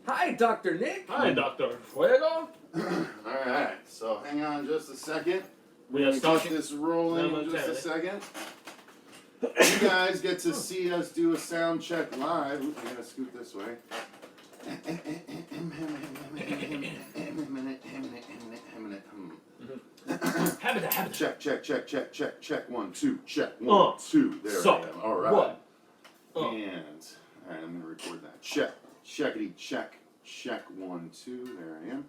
Hi, Dr. Nick. Hi, Dr. Fuego. Alright, so hang on just a second. We are Let me get starting this rolling in just a second. You guys get to see us do a sound check live. Oops, I gotta scoot this way. Check. 1, 2. Check 1, 2. There I am. All right. What? And all right, I'm gonna record that. Checkity check. Check 1, 2. There I am.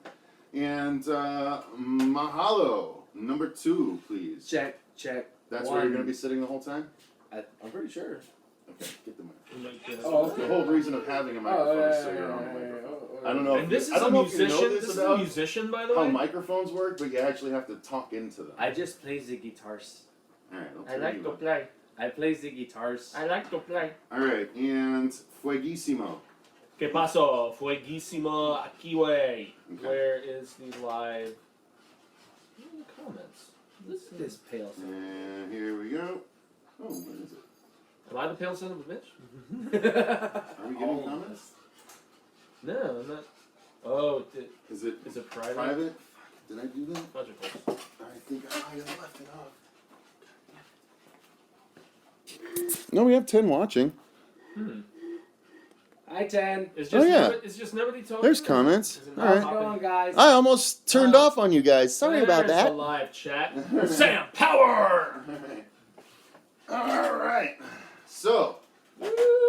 And mahalo. Number 2, please. Check. That's one. where you're gonna be sitting the whole time. I'm pretty sure. Okay, get the mic. Oh, The whole reason of having a microphone is so you're on the microphone. I don't know. And this is I don't a know if you musician. know This is a musician, by the how way. microphones work, but you actually have to talk into them. I just play the guitars. All right, I like to play. I play the guitars. I like to play. All right, and fueguísimo. ¿Qué pasó? Fueguísimo aquí, way. Okay. Where is the live comments? This pale son. And here we go. Oh, what is it? Am I the pale son of a bitch? Are we getting comments? No, I'm not. Oh, Is it private? private? Fuck, did I do that? Logical. I think I might have left it off. No, we have 10 watching. Hi, 10. It's just yeah. It's just nobody talking. There's comments. Is it All not right. How's it going, guys? I almost turned off on you guys. Sorry about There's that. the live chat. Sam Power. All right. So,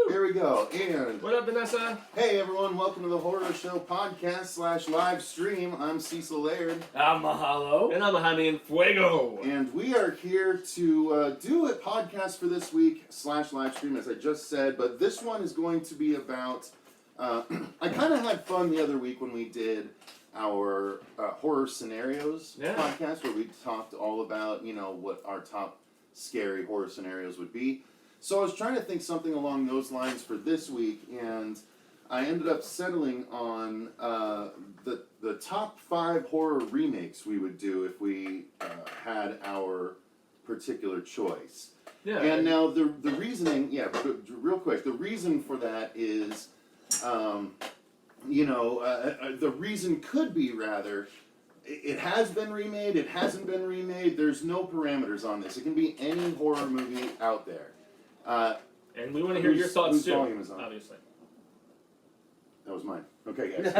here we go. And What up, Vanessa? hey, everyone. Welcome to the Horror Show podcast / live stream. I'm Cecil Laird. Mahalo. And I'm Jaime and Fuego. And we are here to do a podcast for this week / live stream, as I just said. But this one is going to be about... I kind of had fun the other week when we did our horror scenarios podcast, where we talked all about, what our top scary horror scenarios would be. So I was trying to think something along those lines for this week, and I ended up settling on the top 5 horror remakes we would do if we had our particular choice. Yeah. And now the reasoning, real quick, the reason for that is, the reason could be rather, it has been remade, it hasn't been remade, there's no parameters on this. It can be any horror movie out there. And we want to hear your thoughts whose too, volume is on? obviously. That was mine. Okay, guys.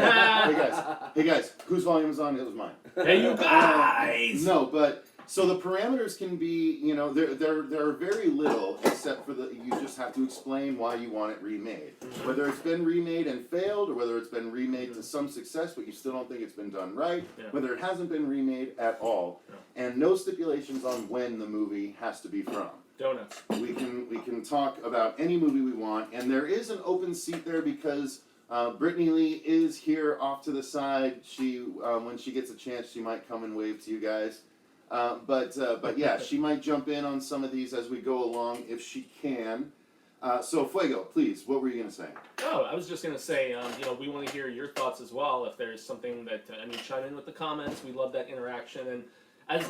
Hey guys, whose volume is on? It was mine. Hey, you guys! No, but so the parameters can be, there are very little, except for you just have to explain why you want it remade. Whether it's been remade and failed, or whether it's been remade to some success, but you still don't think it's been done right. Yeah. Whether it hasn't been remade at all, and no stipulations on when the movie has to be from. Donuts. We can talk about any movie we want, and there is an open seat there because Brittany Lee is here off to the side. She when she gets a chance, she might come and wave to you guys. But yeah, she might jump in on some of these as we go along if she can. So Fuego, please, what were you gonna say? Oh, I was just gonna say, we want to hear your thoughts as well. If there's something that chime in with the comments. We love that interaction, and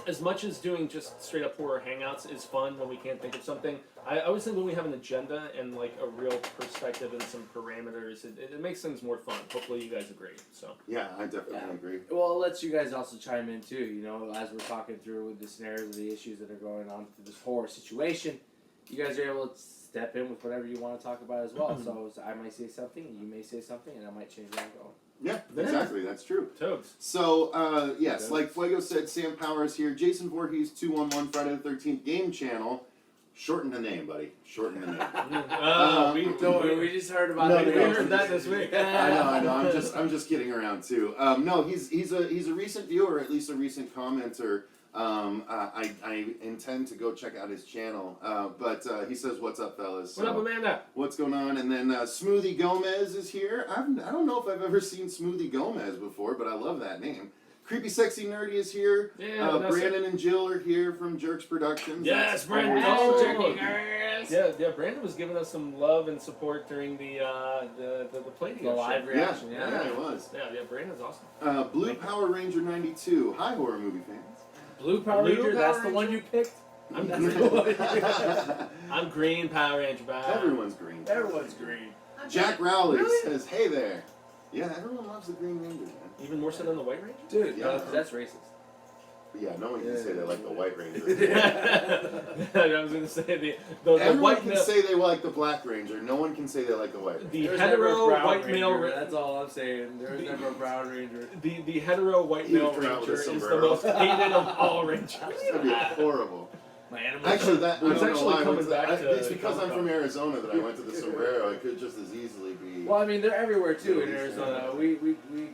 as much as doing just straight up horror hangouts is fun when we can't think of something, I always think when we have an agenda and like a real perspective and some parameters, it makes things more fun. Hopefully you guys agree. So Yeah, I definitely agree. Well, it lets you guys also chime in too, as we're talking through the scenarios, the issues that are going on through this horror situation. You guys are able to step in with whatever you want to talk about as well. So I might say something, you may say something, and I might change where I'm going. Yeah, exactly. That's true. Toads. So, yes, like Fuego said, Sam Powers here. Jason Voorhees, 211 Friday the 13th Game Channel. Shorten the name, buddy. Shorten the name. We just heard about No, it. We heard that this week. I know. I'm just kidding around too. No, he's a recent viewer, at least a recent commenter. I intend to go check out his channel. But he says, "What's up, fellas?" What up, Amanda? What's going on? And then Smoothie Gomez is here. I don't know if I've ever seen Smoothie Gomez before, but I love that name. Creepy Sexy Nerdy is here. Yeah, Brandon and Jill are here from Jerks Productions. Yes, Brandon. Yeah, Brandon was giving us some love and support during the Play-Doh The live show. reaction. Yeah, it was. Yeah, Brandon's awesome. Blue Power Ranger 92. Hi, horror movie fans. Blue Power Ranger, that's the one you picked? I'm Green Power Ranger. Everyone's green. Everyone's green. Jack Rowley says, "Hey there." Yeah, everyone loves the Green Ranger, man. Even more so than the White Ranger? Dude, Yeah. no, 'cause that's racist. But yeah, no one can say they like the White Ranger. I was going to say the Everyone white can male, say they like the Black Ranger. No one can say they like the White Ranger. the There's never a hetero brown white ranger, male. That's all I'm saying. There's never a brown ranger. The hetero white He would male come out with a ranger is the sombrero. most hated of all rangers. That'd be horrible. My animals. Actually, that I It's don't know actually why. I went coming to back to it's because I'm Comic-Con. from Arizona that I went to the sombrero. It could just as easily be. Well, I mean, they're everywhere too in Arizona. We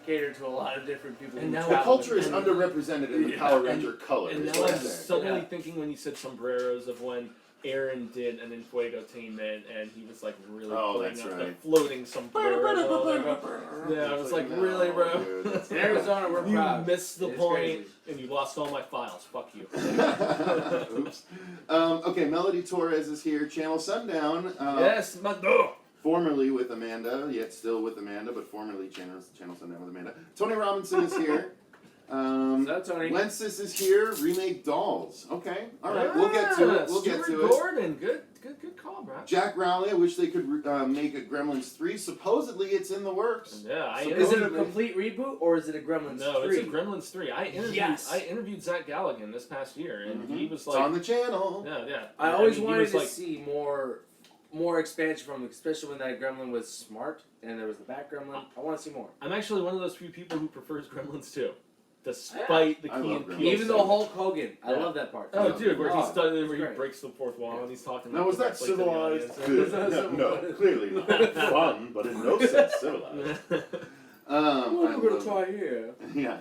cater to a lot of different people. And who now The travel. culture is underrepresented in the Yeah, Power Ranger color. And is now what I'm I'm saying. suddenly Yeah. thinking when you said sombreros of when Aaron did an Infuego team and he was like really Oh, putting that's up right. the floating sombreros. and all that. Yeah, I was like, No, really, bro? dude, that's In Arizona, we're You proud. missed the It's point, crazy. and you lost all my files. Fuck you. Oops. Okay, Melody Torres is here. Channel Sundown. Yes, my dog. Formerly with Amanda, yet still with Amanda, but formerly Channel Sundown with Amanda. Tony Robinson is here. What's up, Tony? Lensis is here. Remake Dolls. Okay, all right, we'll get to it. We'll get Stuart to it. Gordon, good call, bro. Jack Rowley, I wish they could make a Gremlins 3. Supposedly it's in the works. Yeah, I Is it a interviewed- complete reboot or is it a Gremlins 3? No, it's a Gremlins 3. I Yes. interviewed Zach Galligan this past year, and he was It's like, on the channel. yeah. I always mean, he wanted was to like, see more expansion from, especially when that Gremlin was smart and there was the back Gremlin. I want to see more. I'm actually one of those few people who prefers Gremlins 2, despite the I Key love and Gremlins. Peele. Even though Hulk Hogan, I Yeah. love that part. Oh, dude, where he's done, it's where he great. breaks the fourth wall and he's talking. Now, was that directly to the civilized? audience. Good. That was No, clearly not. Fun, but in no sense civilized. What I are we love gonna it. try here? Yeah.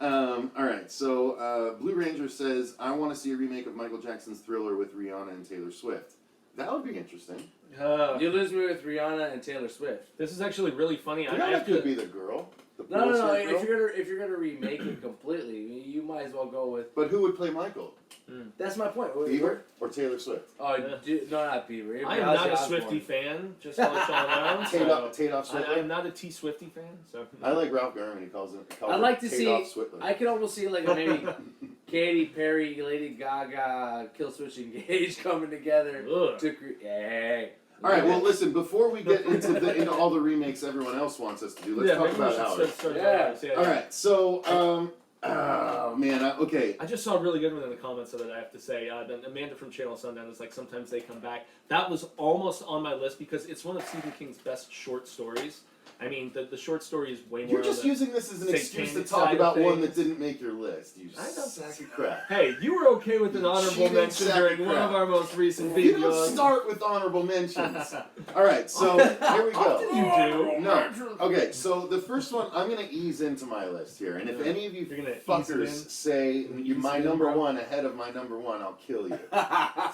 All right. So Blue Ranger says, "I want to see a remake of Michael Jackson's Thriller with Rihanna and Taylor Swift." That would be interesting. You lose me with Rihanna and Taylor Swift. This is actually really funny. I Rihanna have could to. be the girl. The No. porn star girl. If you're gonna remake it completely, you might as well go with. But who would play Michael? That's my point. Bieber or Taylor Swift? Oh, Yeah. no, not Bieber. It'd be I am Ozzy not a Osbourne. Swiftie fan, just to let y'all know. Tadoff I Switler. am not a T Swiftie fan, so. I like Ralph Garman. He calls it. I'd like to see- Switler. I could almost see like a maybe Katy Perry, Lady Gaga, Killswitch Engage coming together Ugh. to create. Hey. All right. Well, listen. Before we get into all the remakes everyone else wants us to do, let's yeah, talk maybe we about should ours. start Yeah. ours. Yeah. All right. So, oh man. Okay. I just saw a really good one in the comments of it, I have to say. Then Amanda from Channel Sundown is like, sometimes they come back. That was almost on my list because it's one of Stephen King's best short stories. I mean, the short story is way more. You're just on the using this as an excuse to satanic talk side about of one that things. didn't make your list. You I don't- sack of crap. Hey, you were okay with an You honorable cheating mention sack of during one crap. of our most recent You don't videos. start with honorable mentions. All right, so here we Often go. you do. No. Okay, so the first one, I'm going to ease into my list here. And if Yeah. any of you You're gonna ease it fuckers in? say Ease my it in, number bro? one ahead of my number one, I'll kill you.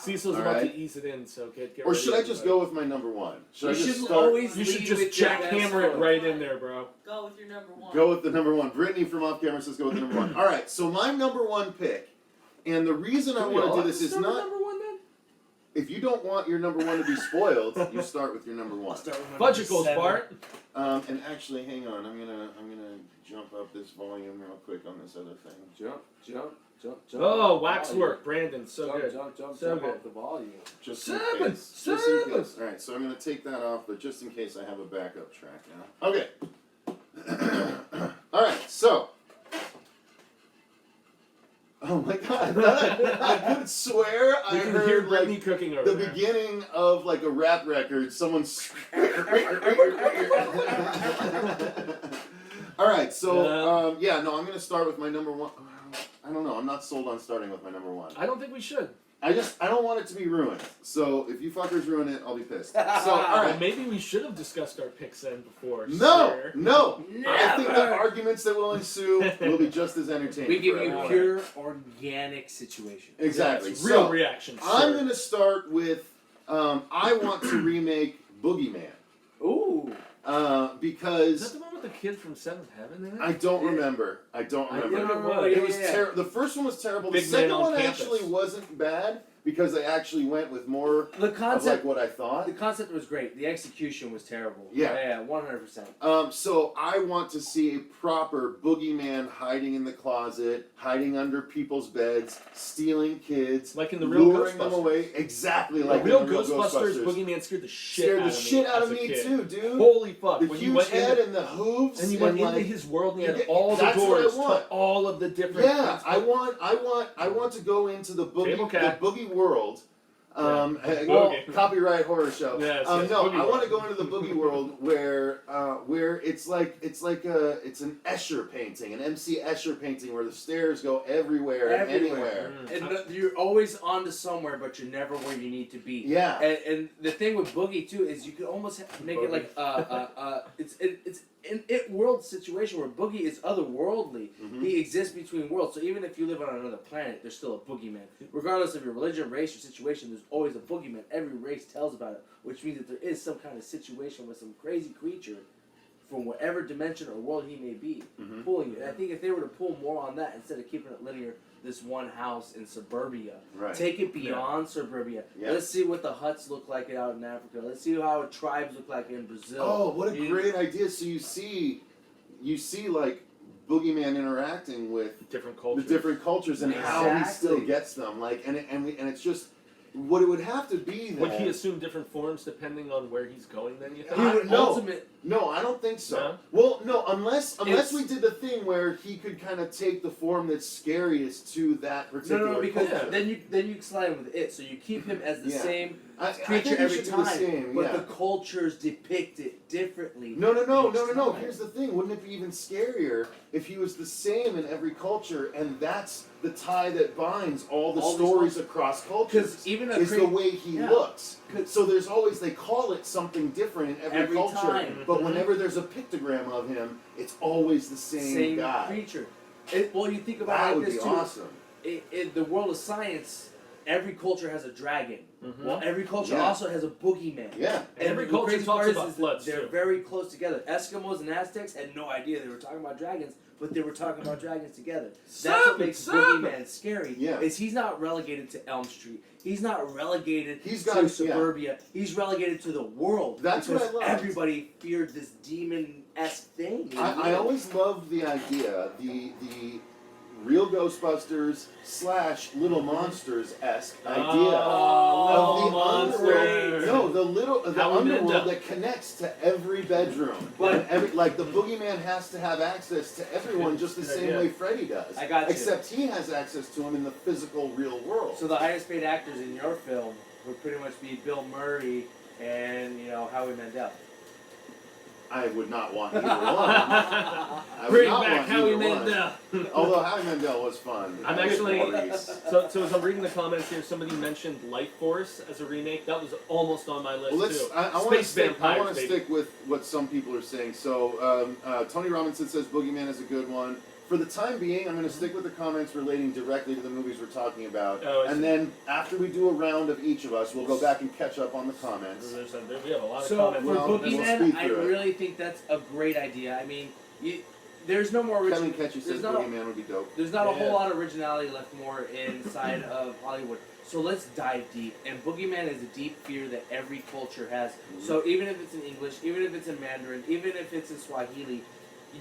Cecil's All about right. to ease it in, so get Or ready should I for just it. go with my number one? Should I You just should start? always You should lead just with your jackhammer best it right in there, bro. Go with your number one. Go with the number one. Brittany from Off Camera says go with the number one. All right, so my number one pick, and the reason I want to do this is not. number one then. If you don't want your number one to be spoiled, you start with your number one. Fudgicles, Bart. And actually, hang on. I'm gonna jump up this volume real quick on this other thing. Jump. Oh, waxwork, Brandon, so Jump, good. jump So up good. the volume. Just in Seven, case. Just in seven. case. All right, so I'm gonna take that off, but just in case I have a backup track now. Okay. All right, so. Oh my God! I could swear I We can hear heard Brittany like cooking over the there. beginning of like a rap record. Someone's. All right, so yeah, no, I'm gonna start with my number one. I don't know. I'm not sold on starting with my number one. I don't think we should. I don't want it to be ruined. So if you fuckers ruin it, I'll be pissed. So all Well, right. maybe we should have discussed our picks then before. No, sir. no. I think the Never. arguments that will ensue will be just as entertaining. We give for you everyone. pure organic situation. Exactly. Yes, real So reactions. I'm sir. gonna start with. I want to remake Boogeyman Ooh. Is that because the one with the kid from Seventh Heaven in it? I don't remember. I don't I remember. think it No, was. It was terrible. The first one was terrible. The Big man second on one campus. actually wasn't bad, because they actually went with more The of concept, like what I thought. the concept was great. The execution was terrible. Yeah. Yeah, 100%. So I want to see a proper boogeyman hiding in the closet, hiding under people's beds, stealing kids, Like in the real luring them Ghostbusters. away. Exactly The like real in the real Ghostbusters, Ghostbusters. Boogeyman scared the shit Scared out the of me. shit out as of a me kid. too, dude. Holy fuck! The When you huge went head into, and the hooves, and you went into like, his world, and he you had get- all the that's what I doors want. to all of the different. yeah, things. I want to go into the Table cat. boogie world. Yeah. Well, Boogie. copyright horror show. Yes, No, yes, I Boogie want to World. go into the boogie world where it's an Escher painting, an MC Escher painting where the stairs go everywhere and anywhere. And you're always on to somewhere, but you're never where you need to be. Yeah. And the thing with Boogie too is you could almost make it like it's an it world situation where Boogie is otherworldly. He exists between worlds. So even if you live on another planet, there's still a boogeyman. Regardless of your religion, race, or situation, there's always a boogeyman. Every race tells about it, which means that there is some kind of situation with some crazy creature from whatever dimension or world he may be pulling you. And I think if they were to pull more on that instead of keeping it linear, this one house in suburbia, Right. take it beyond suburbia. Yeah. Let's see what the huts look like out in Africa. Let's see how tribes look like in Brazil. Oh, what a great idea! So you see like boogeyman interacting with different the cultures. different cultures and how he still Exactly. gets them. Like and it's just what it would have to be. Then, Would he assume different forms depending on where he's going? Then you think? He would No. ultimate. No, I don't think so. No? Well, no, unless It's- we did the thing where he could kind of take the form that's scariest to that particular No, because culture. then you slide with it. So you keep him as the Yeah. same I creature think he every should time, do the same, but yeah. the cultures depict it differently. No. each time. Here's the thing. Wouldn't it be even scarier if he was the same in every culture, and that's the tie that binds all the All these stories across cultures? Because even a is the way he yeah. looks. 'Cause- So there's always, they call it something different in every culture, time. but whenever there's a pictogram of him, it's always the same guy. creature. Well, you think about That it like would this be too. awesome. In the world of science, every culture has a dragon. Well, every culture Yeah. also has a boogeyman. Yeah. And Every the culture crazy talks part is about that floods, they're too. very close together. Eskimos and Aztecs had no idea they were talking about dragons, but they were talking about dragons together. That's what makes Boogeyman scary. Yeah. Is he's not relegated to Elm Street. He's not relegated He's to got- suburbia. He's relegated to the world. That's what because I loved. everybody feared this demon-esque thing. I always loved the idea, the real Ghostbusters / Little Monsters-esque idea of Little the Monsters. underworld. No, the Howie underworld Mandel. that connects to every bedroom. But- And every, like the boogeyman has to have access to everyone just the Good same idea. way Freddy does. I got you. Except he has access to him in the physical real world. So the highest paid actors in your film would pretty much be Bill Murray and Howie Mandel. I would not want either one. I would Bring not back want Howie either one. Mandel. Although Howie Mandel was fun. I'm as actually Maurice. so as I'm reading the comments here, somebody mentioned Life Force as a remake. That was almost on my list Well, let's. too. I want to Space stick. I vampires, want to baby. stick with what some people are saying. So, Tony Robinson says Boogeyman is a good one. For the time being, I'm going to stick with the comments relating directly to the movies we're talking about, Oh, I see. and then after we do a round of each of us, we'll go back and catch up on the comments. We have a lot of So comments. for Well, we'll Boogeyman, speed I through it. really think that's a great idea. I mean, there's no more Kevin original. Ketchy says There's not, Boogeyman would be dope. there's not a Yeah. whole lot of originality left more inside of Hollywood. So let's dive deep. And Boogeyman is a deep fear that every culture has. So even if it's in English, even if it's in Mandarin, even if it's in Swahili,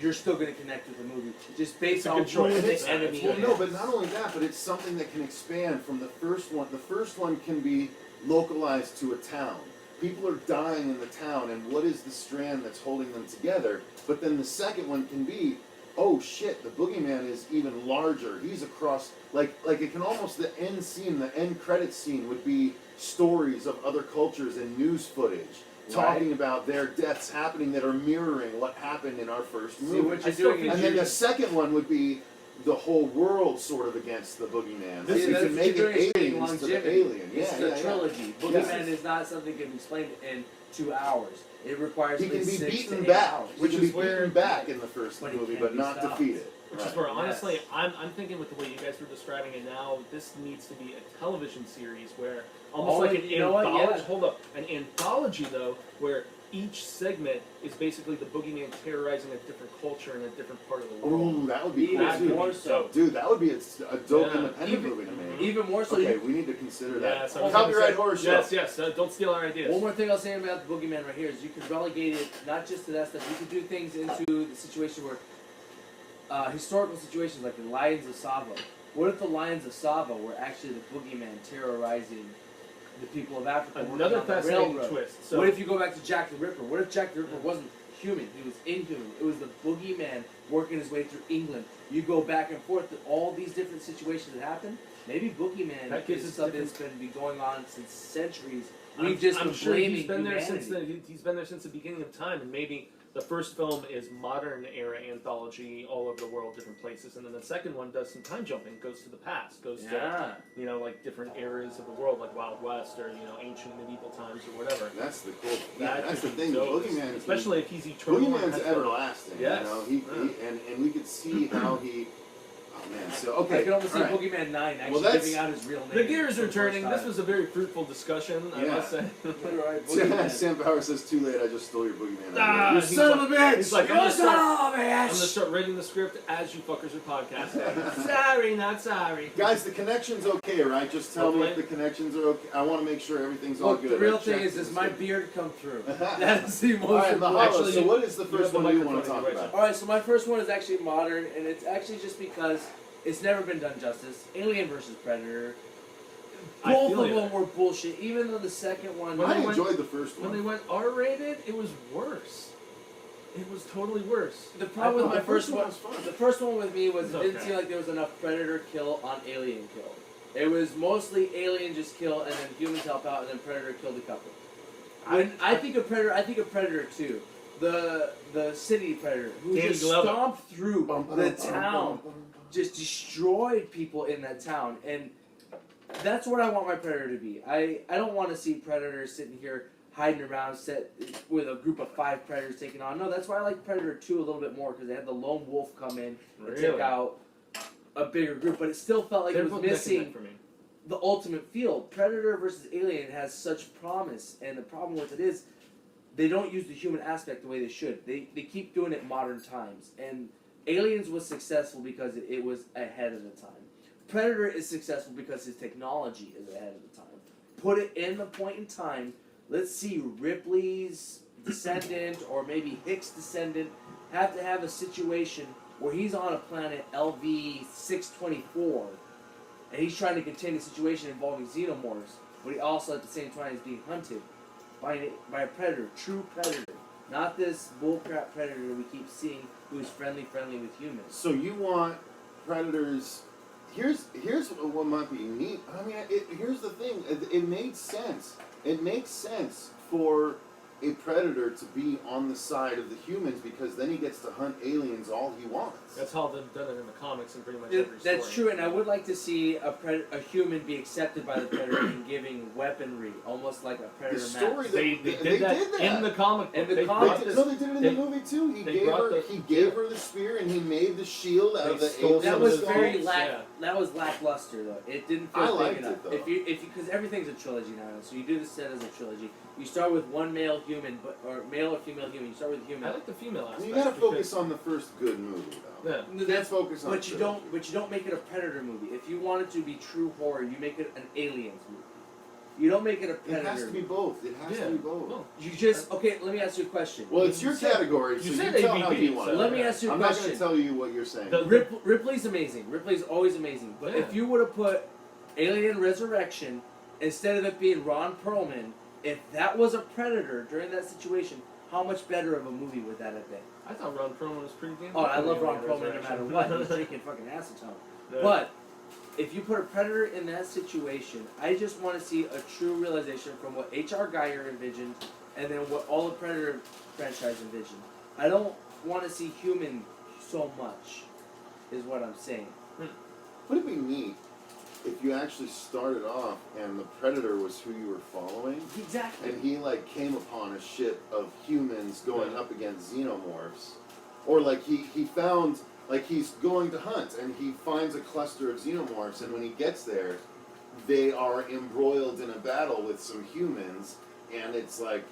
you're still going to connect with the movie just based It's a on good choice. who the It's- enemy Well, is. no, but not only that, but it's something that can expand from the first one. The first one can be localized to a town. People are dying in the town, and what is the strand that's holding them together? But then the second one can be, oh shit, the boogeyman is even larger. He's across, like it can almost, the end scene, the end credit scene would be stories of other cultures and news footage. Talking about their deaths happening that are mirroring what happened in our first See, movie. what I you're still doing think is And then you're the second one would be the whole world sort of against the boogeyman. See, So you that's can what make you're it doing is creating aliens to the longevity. alien. It's Yeah, a yeah, yeah. trilogy. Boogeyman is not something that can be explained in 2 hours. It requires He at can least be 6 to beaten 8 back. hours. He Which can is be where- beaten back in the first But he movie, can't but be not stopped. defeated. Which is Right. where, honestly, I'm thinking with the way you guys were describing it now, this needs to be a television series where almost like an You know what? anthology. Yeah. Hold up, an anthology though, where each segment is basically the Boogeyman terrorizing a different culture in a different part of the world. Ooh, that would be cool Even too. more so. Dude, that would be a dope Yeah. independent movie to make. Even more so. Okay, we need to consider that. Yeah, so I was Copyright gonna say- horror show. Yes, don't steal our ideas. One more thing I'll say about the Boogeyman right here is you could relegate it not just to that stuff. You could do things into the situation where historical situations like the Lions of Sava. What if the Lions of Sava were actually the Boogeyman terrorizing the people of Africa? Another working on the fascinating railroad? twist. So What if you go back to Jack the Ripper? What if Jack the Ripper wasn't human? He was inhuman. It was the Boogeyman working his way through England. You go back and forth to all these different situations that happen. Maybe Boogeyman That gives is us something different- that's been going on since centuries. I'm We've just been sure blaming he's been there humanity. since he's been there since the beginning of time, and maybe the first film is modern era anthology all over the world, different places, and then the second one does some time jumping, goes to the past, goes to like different eras of the world, like Wild West or ancient medieval times or whatever. That's the cool. Yeah, That that's the could be thing. dope, Boogeyman, especially if he's eternal. and Boogeyman's has everlasting. Yes. You know, and we could see how he. Oh man. So okay. I can almost see all right. Boogeyman 9 actually Well, that's- giving out his real name. The gears for are the first turning. This time. was a very fruitful discussion, I Yeah. must say. Right, Boogeyman. Sam Power says, "Too late. I just stole your Boogeyman." Ah, you he's son of a bitch! He's like, You I'm son of a gonna bitch! start writing the script as you fuckers are podcasting. Sorry, not sorry. Guys, the connection's okay, right? Just tell me if the connections are okay. I want to make sure everything's all Look, good. the real I thing checked is, does this my thing. beard come through? That's the most All right, important. Mahalo. Actually, So you- what is the you first have the one you want to microphone talk anyway, about? Alright, so my first one is actually modern, and it's actually just because it's never been done justice. Alien versus Predator. I Both feel of you. them were bullshit, even though the second one... When I they went- enjoyed the first When they one. went R-rated, it was worse. It was totally worse. The problem with thought my the first first one, one was fun. the first one with me was It's it didn't okay. seem like there was enough Predator kill on Alien kill. It was mostly Alien just kill, and then humans help out, and then Predator killed a couple. When I think of Predator, I think of Predator 2. The city Predator, who Danny just Glover. stomped through the town, just destroyed people in that town, and that's what I want my Predator to be. I don't want to see Predator sitting here hiding around set with a group of 5 Predators taking on. No, that's why I like Predator 2 a little bit more, because they had the lone wolf come in and take Really? out a bigger group, but it still felt like They're it was both neck and missing neck for me. the ultimate field. Predator versus Alien has such promise, and the problem with it is they don't use the human aspect the way they should. They keep doing it modern times, and Aliens was successful because it was ahead of the time. Predator is successful because his technology is ahead of the time. Put it in the point in time. Let's see Ripley's descendant or maybe Hicks' descendant have to have a situation where he's on a planet LV-624 and he's trying to contain a situation involving xenomorphs, but he also at the same time is being hunted by a predator, true predator, not this bullcrap predator we keep seeing who's friendly with humans. So you want Predators? Here's what might be neat. I mean, here's the thing. It made sense. It makes sense for a Predator to be on the side of the humans because then he gets to hunt aliens all he wants. That's how they've done it in the comics and pretty much every story. That's true, and I would like to see a human be accepted by the predator and giving weaponry, almost like a predator The story mask. They did that in the comic book. In the They comic- brought They this- did, no, they did it in they- the movie too. He they gave brought her. the- He gave her the spear, and he made the shield out of They the stole alien. That some was of the very skulls, yeah. that was lackluster though. It didn't feel I big liked enough. it, though. If you because everything's a trilogy now, so you do the set as a trilogy. You start with one male human, or male or female human. You start with human. I like the female aspect. You gotta because- focus on the first good movie, though. Yeah. You can't focus on. But you trilogy. don't make it a predator movie. If you want it to be true horror, you make it an aliens movie. You don't make it a It predator. has to be both. It has Yeah. to be both. Well, You just okay. Let me ask you a question. Well, it's your You said- category, so you you said tell how AVP, you want so it. Let me ask you a I'm not question. going to tell you what you're saying. The- Ripley's amazing. Ripley's always amazing. But Yeah. if you would have put Alien Resurrection instead of it being Ron Perlman, if that was a predator during that situation, how much better of a movie would that have been? I thought Ron Perlman was pretty damn Oh, good I in love Alien Ron Perlman no matter Resurrection. what. He's taking fucking acetone. Yeah. But if you put a predator in that situation, I just want to see a true realization from what H.R. Geiger envisioned and then what all the Predator franchise envisioned. I don't want to see human so much, is what I'm saying. Would it be neat if you actually started off and the Predator was who you were following, Exactly. and he like came upon a ship of humans going up against xenomorphs, or like he found like he's going to hunt and he finds a cluster of xenomorphs, and when he gets there, they are embroiled in a battle with some humans, and it's like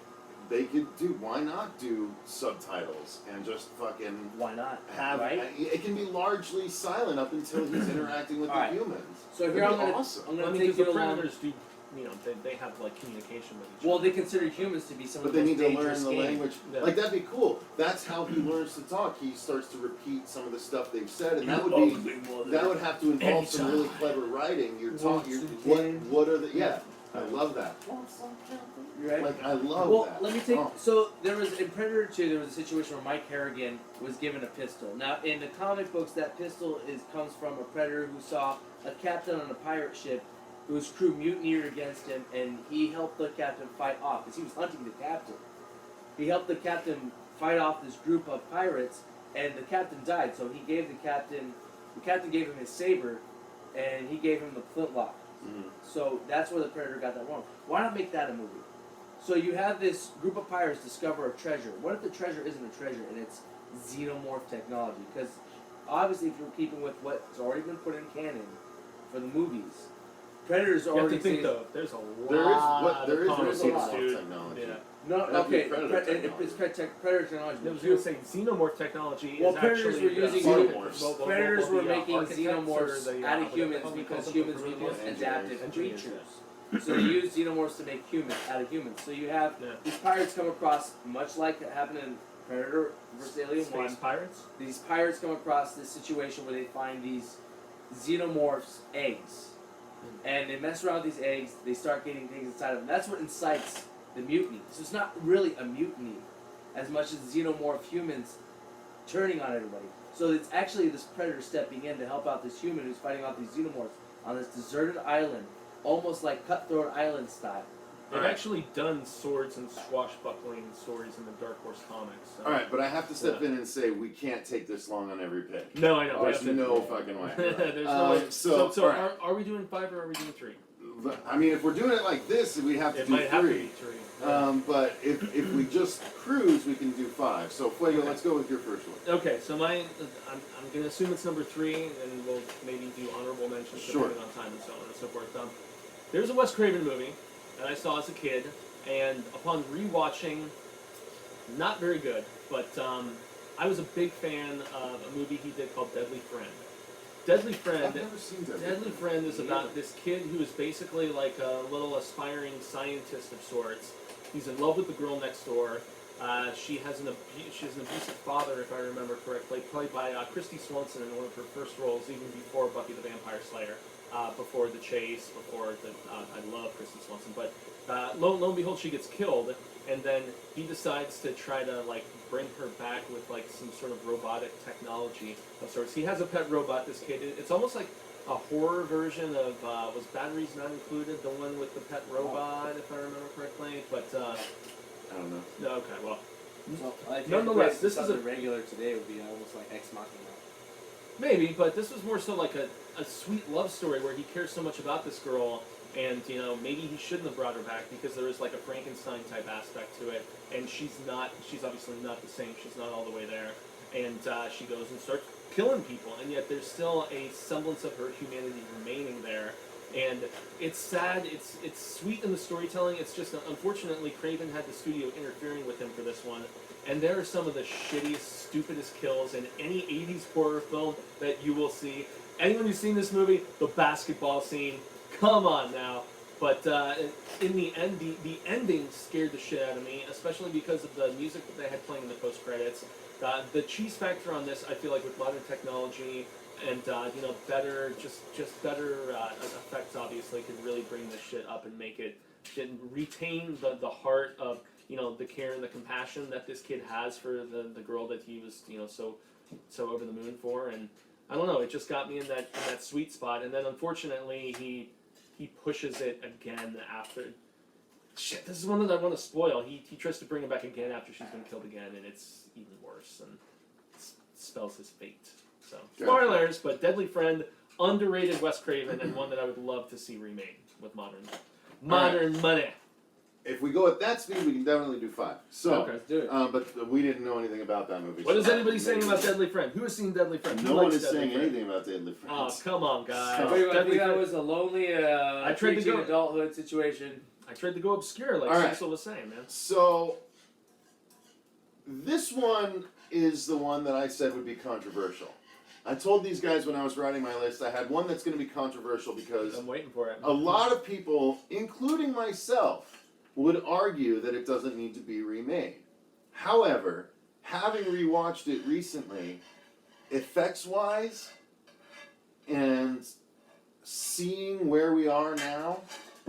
they could do. Why not do subtitles and just fucking Why not? have? Right? It can be largely silent up until he's interacting with the Alright. humans. So here That'd I'm be gonna, awesome. I'm I gonna mean, take because you the along. predators do, you know, they have like communication with each Well, other. they consider humans to be some But of the they most need to learn dangerous the game. language. Yeah. Like that'd be cool. That's how he learns to talk. He starts to repeat some of the stuff they've said, and that would be that would have to involve some really clever writing. You're talking. What are the? Yeah, I love that. Right? Like I love Well, that. let me take. Oh. So there was in Predator 2, there was a situation where Mike Harrigan was given a pistol. Now in the comic books, that pistol comes from a predator who saw a captain on a pirate ship whose crew mutineered against him, and he helped the captain fight off because he was hunting the captain. He helped the captain fight off this group of pirates, and the captain died. So he gave the captain gave him his saber, and he gave him the flintlock. Mhm. So that's where the Predator got that wrong. Why not make that a movie? So you have this group of pirates discover a treasure. What if the treasure isn't a treasure and it's xenomorph technology? Because obviously, if you're keeping with what's already been put in canon for the movies, Predators You have already to think seen- though, there's a lot There is of comic a lot. books, dude. technology. Yeah. No, That'd be okay, Predator it's Predator technology. I was going to say xenomorph technology Well, is Predators actually were using xenomorphs. Predators were making architects xenomorphs or the, out of what humans do they call because them? humans were the Prometheus? most adaptive Engineers, creatures. So they used xenomorphs to make humans out of humans. So you have Yeah. these pirates come across, much like it happened in Predator vs. Alien Space 1. pirates? These pirates come across this situation where they find these xenomorphs' eggs. And they mess around with these eggs, they start getting things inside of them. That's what incites the mutiny. So it's not really a mutiny as much as xenomorph humans turning on everybody. So it's actually this predator stepping in to help out this human who's fighting off these xenomorphs on this deserted island, almost like Cutthroat Island style. They've Alright. actually done swords and swashbuckling stories in the Dark Horse comics. So. All right, but I have to step in and say we can't take this long on every pick. No, I know. we There's have to- no fucking way. There's no way. So, So alright. are we doing 5 or are we doing 3? I mean, if we're doing it like this, we have to It do might have to be 3. 3. But if we just cruise, we can do 5. So Fuego, let's go with your first one. Okay, so I'm going to assume it's number 3, and we'll maybe do honorable mentions Sure. depending on time and so on and so forth. There's a Wes Craven movie that I saw as a kid, and upon rewatching, not very good, but I was a big fan of a movie he did called Deadly Friend. Deadly Friend. I've never seen that. Deadly Friend is about this kid who is basically like a little aspiring scientist of sorts. He's in love with the girl next door. She has an abusive father, if I remember correctly, played by Christy Swanson in one of her first roles, even before Buffy the Vampire Slayer, before The Chase, before the. I love Christy Swanson, but lo and behold, she gets killed, and then he decides to try to like bring her back with like some sort of robotic technology of sorts. He has a pet robot. This kid. It's almost like a horror version of was Batteries Not Included, the one with the pet robot, if I remember correctly. But I don't know. no, okay, well, So, I think Nonetheless, this is something a- regular today would be almost like Ex Machina. maybe, but this was more so like a sweet love story where he cares so much about this girl, and you know maybe he shouldn't have brought her back because there is like a Frankenstein type aspect to it, and she's obviously not the same. She's not all the way there, and she goes and starts killing people, and yet there's still a semblance of her humanity remaining there. And it's sad, it's sweet in the storytelling, it's just unfortunately Craven had the studio interfering with him for this one. And there are some of the shittiest, stupidest kills in any 80s horror film that you will see. Anyone who's seen this movie, the basketball scene, come on now. But in the end, the ending scared the shit out of me, especially because of the music that they had playing in the post-credits. The cheese factor on this, I feel like with modern technology, and better effects obviously could really bring this shit up and make it retain the heart of the care and the compassion that this kid has for the girl that he was so over the moon for. And I don't know, it just got me in that sweet spot. And then unfortunately he pushes it again after. Shit, this is one that I want to spoil. He tries to bring her back again after she's been killed again, and it's even worse and spells his fate. So, spoilers, but Deadly Friend, underrated Wes Craven, and one that I would love to see remade with modern money. If we go at that speed, we can definitely do 5. So, Okay. Let's do it. but we didn't know anything about that movie. What is so anybody saying maybe- about Deadly Friend? Who has seen Deadly Friend? No Who one likes is Deadly saying Friend? anything about Deadly Oh, Friends. come on, guys. So- I Deadly think that Friend- was a lonely I tried to preaching go- adulthood situation. I tried to go obscure, like All right. Cecil was saying, man. So, This one is the one that I said would be controversial. I told these guys when I was writing my list, I had one that's going to be controversial because I'm waiting for it. a lot of people, including myself, would argue that it doesn't need to be remade. However, having rewatched it recently, effects-wise, and seeing where we are now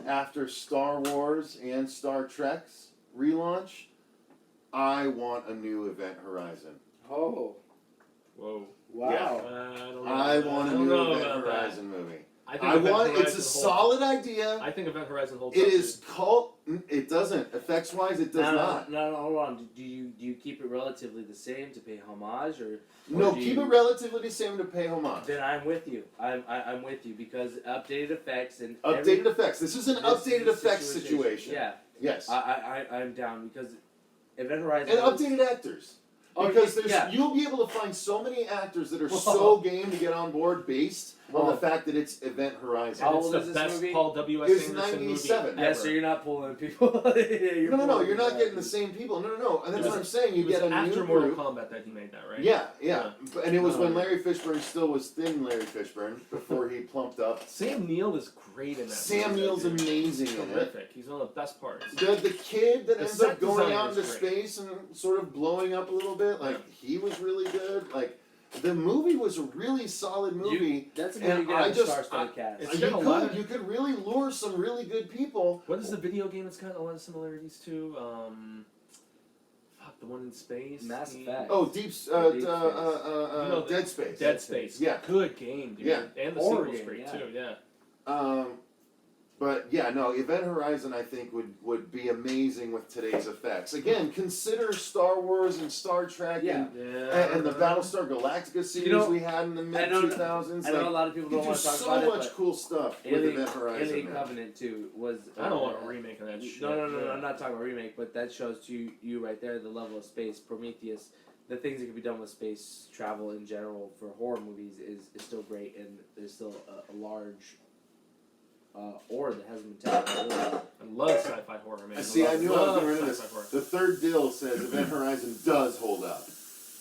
after Star Wars and Star Trek's relaunch, I want a new Event Horizon. Oh, Whoa. wow. Yeah. I don't know. I want a don't new know Event about that. Horizon movie. I think I Event want. It's a Horizon holds- solid idea. I think Event Horizon holds. It up is cult. It doesn't. Effects-wise, it does not. No, hold on. Do you keep it relatively the same to pay homage, or No, do keep you- it relatively the same to pay homage. Then I'm with you. I'm with you because updated effects and Updated effects. This is an updated this effects situation. Yeah, Yes. I'm down because Event Horizon And was- updated actors. Oh, Because there's yeah. you'll be able to find so many actors that are Whoa. so game to get on board based on Whoa. the fact that it's Event Horizon. How And it's old the is this best movie? Paul W.S. It's Anderson 97. movie Yeah, ever. so you're not pulling people. You're No, pulling you're not people. getting the same people. No. And that's It what was- I'm saying. You It was get a after new Mortal group. Kombat that he made that, right? Yeah. And it was when Oh. Larry Fishburne still was thin Larry Fishburne before he plumped up. Sam Neill is great in that. Sam movie, Neill's dude. amazing He's in it. terrific. He's one of the best parts. The kid that The ends set up going design out was into great. space and sort of blowing up a little bit, like Yeah. he was really good. Like the movie was a really solid movie. That's a And movie you I get a just- star-studded cast. It's You got a lot could of- you could really lure some really good people. What is the video game that's got a lot of similarities to? The one in space. Mass The- Effect. Oh, Deep Space. Dead Space. Dead Space. Yeah. Good game, dude. Yeah. And the Horror sequel's game, great yeah. too. Yeah. But yeah, no, Event Horizon I think would be amazing with today's effects. Again, consider Star Wars and Star Trek Yeah. and the Battlestar Galactica series know, we had in the mid I know- 2000s. I know a Like, lot of people you don't do want to talk so about much it, but cool stuff with Alien, Event Horizon. Alien now. Covenant 2 was. I don't want a remake of that shit. No, I'm not talking about remake, but that shows to you right there the level of space. Prometheus, the things that can be done with space travel in general for horror movies is still great, and there's still a large ore that hasn't been tapped. Really. I love sci-fi horror, man. See, I knew I was love going into this. sci-fi horror. The third deal says Event Horizon does hold up.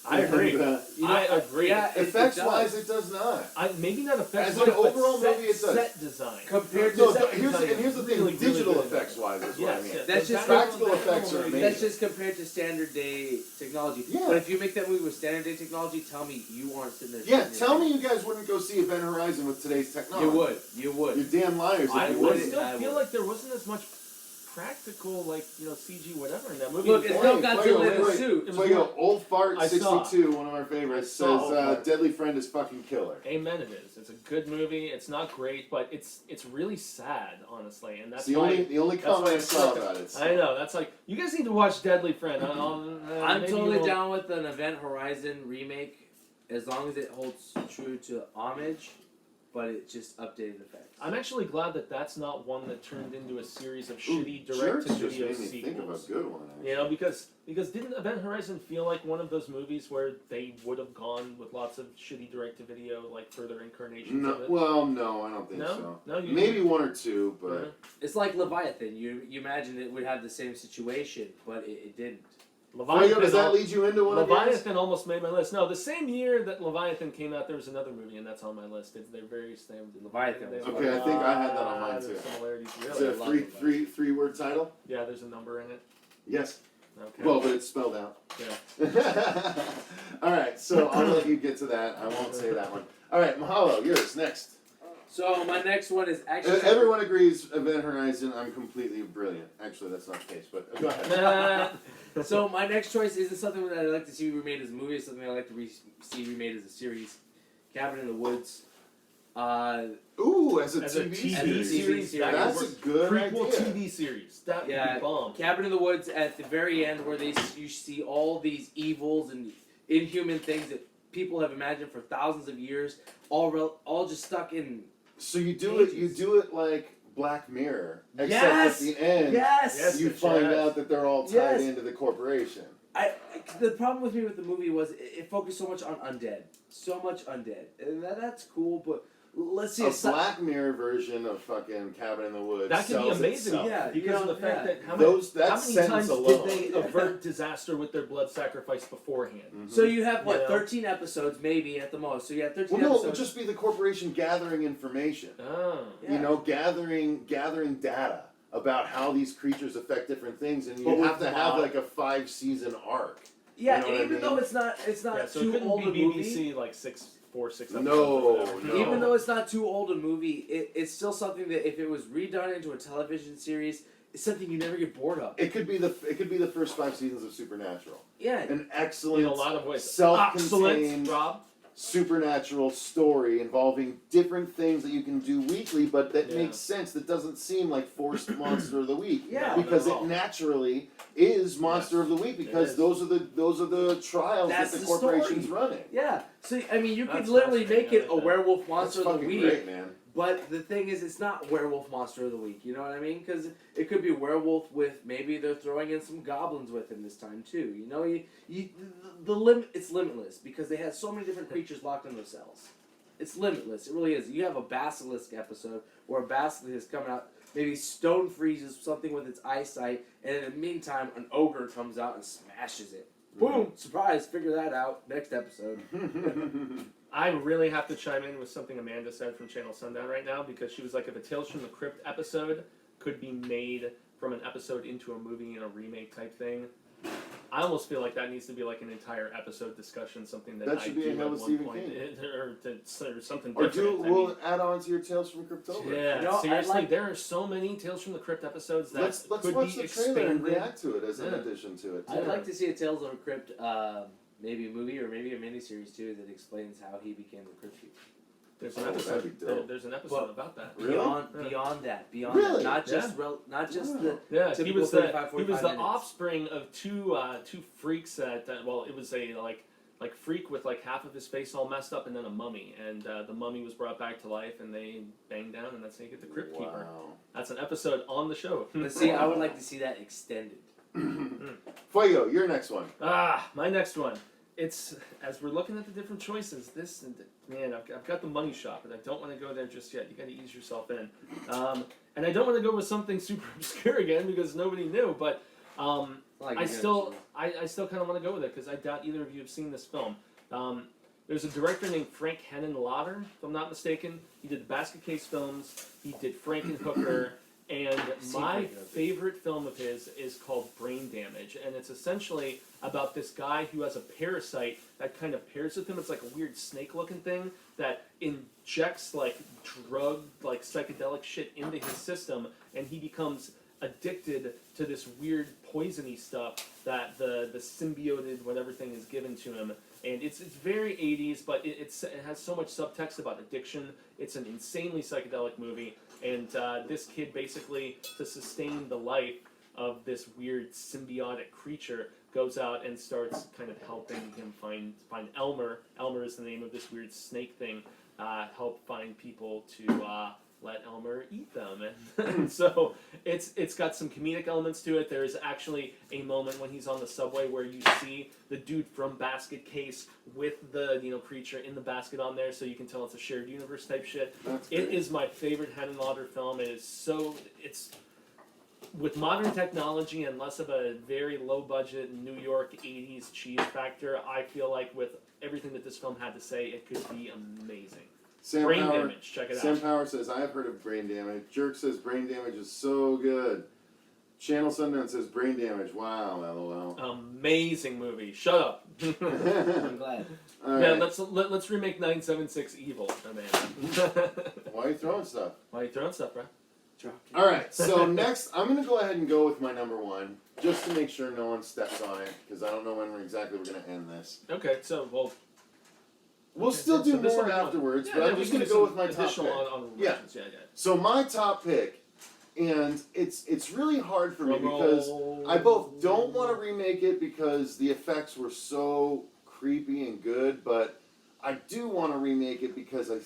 I agree. And, I agree. Yeah, effects-wise, it does not. Maybe not effects. As an overall set, movie, it does. Set design. Compared to No, set here's design the thing. really, really Digital good. effects-wise is what I Yes, mean. yes. That's The just practical that effects are movie- amazing. That's just compared to standard day technology. Yeah. But if you make that movie with standard day technology, tell me you aren't sitting there. Yeah, shitting tell your me you guys wouldn't go see Event Horizon with today's pants. technology. You would. You're damn liars if I you would wouldn't. still I feel would. like there wasn't as much practical, like, CG whatever in that movie. Look, It was it's more- no Godzilla in a suit. It was Fuego, more- Old Fart I saw. 62, one of our favorites, I saw Old says Fart. Deadly Friend is fucking killer. Amen. It is. It's a good movie. It's not great, but it's really sad, honestly, and that's It's the why. only that's why comment I it's saw like about it. I know. That's like you guys need to watch Deadly Friend. I'm Maybe totally you won't- down with an Event Horizon remake as long as it holds true to homage, but it just updated effects. I'm actually glad that that's not one that turned into a series of Ooh, shitty Jerks direct-to-video just made me think of a sequels. good one. Actually. You know, because didn't Event Horizon feel like one of those movies where they would have gone with lots of shitty direct-to-video, like further incarnations No, of it? well, no, I don't think No? so. No, you Maybe one or two, but Yeah. It's like Leviathan. You imagined it would have the same situation, but it didn't. Fuego, does that lead you into one of yours? Leviathan almost made my list. No, the same year that Leviathan came out, there was another movie, and that's on my list. They're very same. Leviathan They was have Okay, a I think I had that on lot mine of too. Similarities, Is really. it a love three-word title? Yeah, there's a number in it. Yes. Okay. Well, but it's spelled out. Yeah. All right, so I'll let you get to that. I won't say that one. All right, Mahalo, yours next. So my next one is actually Everyone agrees Event Horizon, I'm completely brilliant. Actually, that's not the case, but go ahead. So my next choice isn't something that I'd like to see remade as a movie. It's something I'd like to see remade as a series. Cabin in the Woods. Ooh, as a As a TV TV series. series, that That's would a work. good Prequel idea. TV series. That would Yeah. be bomb. Cabin in the Woods at the very end, where you see all these evils and inhuman things that people have imagined for thousands of years, all just stuck in. So you do Ages. it like Black Mirror, except Yes! at the end Yes. Yes. you find out that they're all tied Yes. into the corporation. The problem with me with the movie was it focused so much on undead, and that's cool. But let's see. A Black Mirror version of fucking Cabin in the Woods. That could be sells amazing, itself. Yeah, because of the fact that how many times alone. did they avert disaster with their blood sacrifice beforehand? Mhm. So you have what, You know? 13 episodes maybe at the most. So you have 13 Well, no, it would episodes. just be the corporation gathering information. Oh. Yeah. You know, gathering data about how these creatures affect different things, and But you have with to have mod- like a 5-season arc. Yeah, You know what I even mean? though it's not Yeah, so it too couldn't old be a movie. BBC like 6 episodes. No, or whatever. no. Even though it's not too old a movie, it's still something that if it was redone into a television series, it's something you never get bored of. It could be the first 5 seasons of Supernatural. Yeah. An excellent, in a lot of ways, self-contained, excellent, Rob. supernatural story involving different things that you can do weekly, but that Yeah. makes sense. That doesn't seem like forced Monster of the Week. Yeah. Because Not at it all. naturally is Monster of the Week because is. those are the trials That's that the the corporation's story. running. Yeah. So I mean, you could That's literally fascinating. make it I a like that. werewolf That's monster of the fucking week. great, man. But the thing is, it's not werewolf monster of the week. You know what I mean? Because it could be werewolf with maybe they're throwing in some goblins with him this time too. You know, the limit. It's limitless because they had so many different creatures locked in their cells. It's limitless. It really is. You have a basilisk episode where a basilisk is coming out. Maybe stone freezes something with its eyesight, and in the meantime, an ogre comes out and smashes it. Boom! Surprise! Figure that out next episode. I really have to chime in with something Amanda said from Channel Sundown right now because she was like, if a Tales from the Crypt episode could be made from an episode into a movie in a remake type thing, I almost feel like that needs to be like an entire episode discussion, something that, That I should be do a Hell at of one Stephen point, King. or something Or different. we'll add on to your Tales from Cryptober. Yeah, You know, I seriously, like- there are so many Tales from the Crypt episodes that Let's could watch be the trailer and expanded. react to it as an Yeah. addition to it. I'd like to see a Tales of a Crypt, maybe a movie or maybe a miniseries too that explains how he became the Crypt Keeper. There's an Oh, that'd episode. be dope. There's an episode But- about that. Really? Beyond Yeah. beyond Really? that, not just Yeah. not just Wow. the Yeah, he typical was the 45 minutes. offspring of two freaks that well, it was a like freak with like half of his face all messed up and then a mummy, and the mummy was brought back to life and they banged down and that's how you get the Crypt Keeper. Wow. That's an episode on the show. But see, I would like to see that extended. Fuego, your next one. My next one. It's as we're looking at the different choices. This and man, I've got the money shot, but I don't want to go there just yet. You got to ease yourself in, and I don't want to go with something super obscure again because nobody knew. But Like I still kind of want to go with it because I doubt either of you have seen this film. There's a director named Frank Henenlotter, if I'm not mistaken. He did the Basket Case films. He did Frankenhooker. And my favorite film of his is called Brain Damage, and it's essentially about this guy who has a parasite that kind of pairs with him. It's like a weird snake-looking thing that injects like drug, like psychedelic shit into his system, and he becomes addicted to this weird poisony stuff that the symbioted whatever thing is given to him. And it's very 80s, but it has so much subtext about addiction. It's an insanely psychedelic movie. And this kid basically, to sustain the life of this weird symbiotic creature, goes out and starts kind of helping him find Elmer. Elmer is the name of this weird snake thing. Help find people to let Elmer eat them. And so it's got some comedic elements to it. There is actually a moment when he's on the subway where you see the dude from Basket Case with the creature in the basket on there, so you can tell it's a shared universe type shit. That's It great. is my favorite Henenlotter film. It's with modern technology and less of a very low budget New York 80s cheese factor. I feel like with everything that this film had to say, it could be amazing. Sam Brain Power, Damage, check it Sam out. Power says, I have heard of Brain Damage. Jerk says, Brain Damage is so good. Channel Sundown says, Brain Damage. Wow, lol. Amazing movie. Shut up. I'm glad. All Yeah, right. let's remake 976 Evil, Amanda. Why are you throwing stuff? Why are you throwing stuff, bro? All right, so next, I'm going to go ahead and go with my number one, just to make sure no one steps on it, because I don't know when we're going to end this. Okay, so We'll okay, still do so this more one- afterwards, yeah, but yeah, I'm we just can going to do go some with my top additional pick. on Yeah. reactions. Yeah. So my top pick, and it's really hard for me because I both don't want to remake it because the effects were so creepy and good, but I do want to remake it because I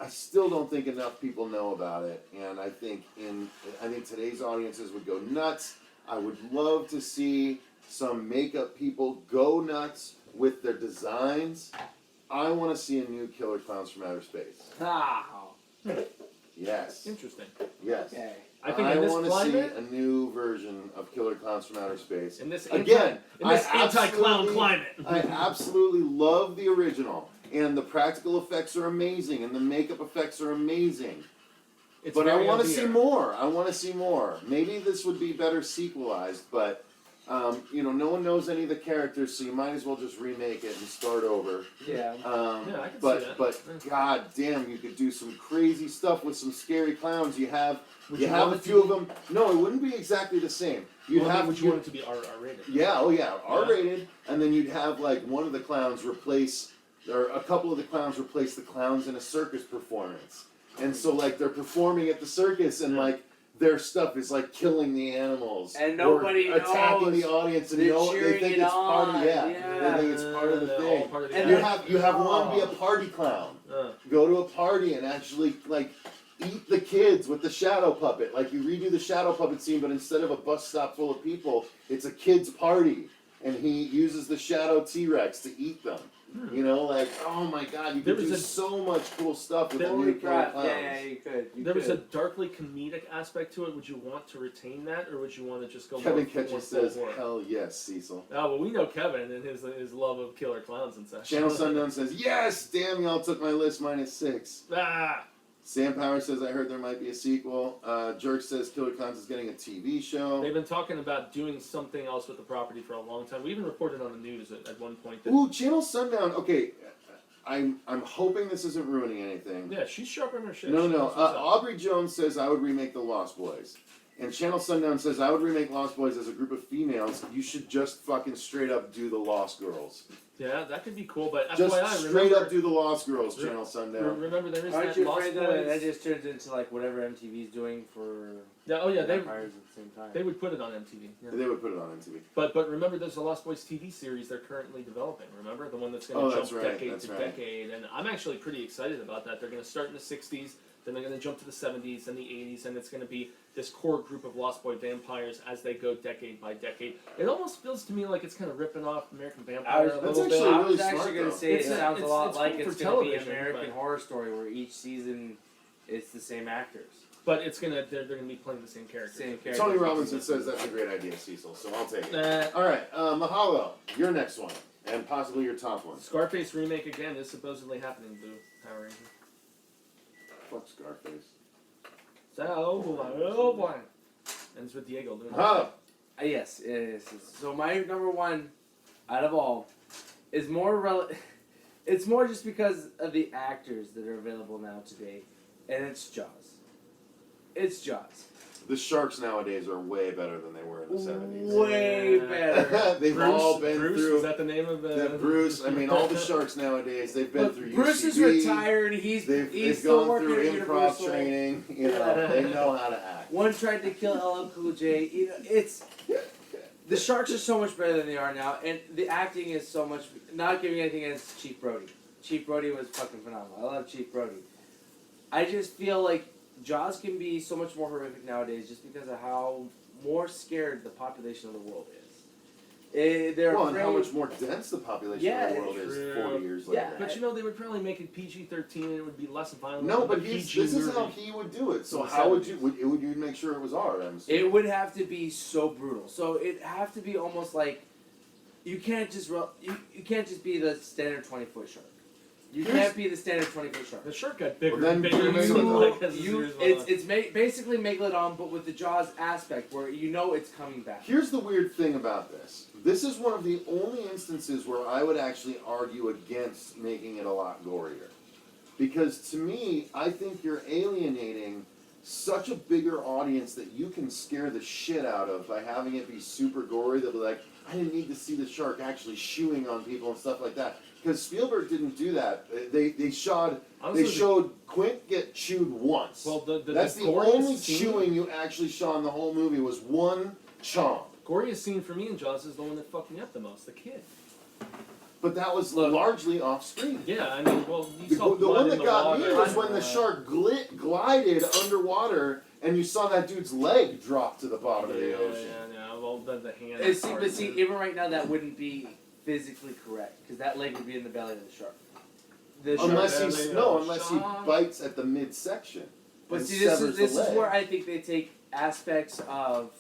still don't think enough people know about it, and I think today's audiences would go nuts. I would love to see some makeup people go nuts with their designs I want to see a new Killer Clowns from Outer Space. Ah. Yes. Interesting. Yes. Okay. I think in this want to climate, see a new version of Killer Clowns from Outer Space. in this Again, anti-clown climate. I absolutely love the original, and the practical effects are amazing, and the makeup effects are amazing. It's But I very want to up see here. more. I want to see more. Maybe this would be better sequelized, but no one knows any of the characters, so you might as well just remake it and start over. Yeah. Yeah, I can but see that. but Yeah. god damn, you could do some crazy stuff with some scary clowns. You have Would you you have want a it few to of them. No, it wouldn't be exactly the same. You'd have would you want it to be R-rated? yeah, oh yeah, R-rated, and then you'd have like one of the clowns replace, or a couple of the clowns replace the clowns in a circus performance, and so like they're performing at the circus, and like their stuff is like killing the animals, And nobody or attacking knows. the audience, and They're they cheering think it it's part of on. they Yeah. think it's part of the All thing. part of the And You act. have one be a party clown. Uh, Go to a party and actually like eat the kids with the shadow puppet. Like you redo the shadow puppet scene, but instead of a bus stop full of people, it's a kids party, and he uses the shadow T-Rex to eat them. You know, like oh my god, you could do so much cool stuff with the Holy new Killer crap. Clowns. Yeah, you could. there was a darkly comedic aspect to it. Would you want to retain that, or would you want to just go Kevin more Ketchum full says, horror? "Hell yes, Cecil." Oh well, we know Kevin and his love of killer clowns and such. Channel Sundown says, "Yes, damn y'all took my list -6." Ah, Sam Power says, "I heard there might be a sequel." Jerk says, "Killer Clowns is getting a TV show." they've been talking about doing something else with the property for a long time. We even reported on the news at one point that Ooh, Channel Sundown. Okay, I'm hoping this isn't ruining anything. yeah, she's sharp on her shit. No, She no. knows what's up. Aubrey Jones says I would remake The Lost Boys, and Channel Sundown says I would remake Lost Boys as a group of females. You should just fucking straight up do the Lost Girls. Yeah, that could be cool. But Just FYI, straight remember, up do the Lost Girls. Channel Sundown. remember there is Aren't that you Lost afraid that Boys. just turns into like whatever MTV's doing for Yeah, oh yeah, they vampires at the same time? they would put it on MTV. Yeah. They would put it on MTV. But remember, there's a Lost Boys TV series they're currently developing. Remember the one that's going Oh, to that's jump right, decade that's to right. decade, and I'm actually pretty excited about that. They're going to start in the '60s, then they're going to jump to the '70s and the '80s, and it's going to be this core group of Lost Boy vampires as they go decade by decade. It almost feels to me like it's kind of ripping off American Vampire a that's little actually bit. I really was smart, actually going though. to say It's it a- sounds a lot it's like cool it's for going to be television, American but- Horror Story, where each season it's the same actors. But it's they're going to be playing the same characters. Same characters. Tony Robinson says that's a great idea, Cecil. So I'll take it. Uh, All right, Mahalo, your next one, and possibly your top one. Scarface remake again is supposedly happening. Boo, Power Ranger. Fuck Scarface. Oh boy. Ends with Diego Luna. Mahalo. Yes, it is. So my number one out of all is more it's more just because of the actors that are available now today, and it's Jaws. It's Jaws. The sharks nowadays are way better than they were in the 70s. Way better. They've Bruce, all been Bruce, through. is that the name of the Bruce, I mean, all the sharks nowadays, they've been Look, through Bruce is UCB, retired. He's They've still gone working through at improv Universal. training. You know, they know how to act. One tried to kill LL Cool J. You know, it's the Sharks are so much better than they are now, and the acting is so much. Not giving anything against Chief Brody. Chief Brody was fucking phenomenal. I love Chief Brody. I just feel like Jaws can be so much more horrific nowadays, just because of how more scared the population of the world is. They're Well, afraid. and how much more dense the population of the world is true. 40 years Yeah. later. But you know, they would probably make it PG-13 and it would be less violent. No, than but the this PG is how movie. he would do it. So In the how would 70s. you would you make sure it was R? I'm assuming. It would have to be so brutal. So it'd have to be almost like you can't just you can't just be the standard 20-foot shark. You can't be the standard 20-foot shark. The shark got bigger Well, then and bigger. you and make bigger, it like, as the series went on. It's basically Megalodon, but with the Jaws aspect, where you know it's coming back. Here's the weird thing about this. This is one of the only instances where I would actually argue against making it a lot gorier. Because to me, I think you're alienating such a bigger audience that you can scare the shit out of by having it be super gory. They'll be like, I didn't need to see the shark actually shooing on people and stuff like that. Because Spielberg didn't do that. They showed Quint get chewed once. Well, That's the goriest only scene- chewing you actually saw in the whole movie was one chomp. Goriest scene for me in Jaws is the one that fucked me up the most, the kid. But that was largely off screen. Yeah, I mean, well, you The saw one blood in that the got water. me was when the shark glided underwater and you saw that dude's leg drop to the bottom of the ocean. Yeah, well, the hand. But see, even right now, that wouldn't be physically correct, because that leg would be in the belly of the shark. the Unless shark. he Yeah, unless he shark. bites at the midsection. But and see, this severs is the leg. where I think they take aspects of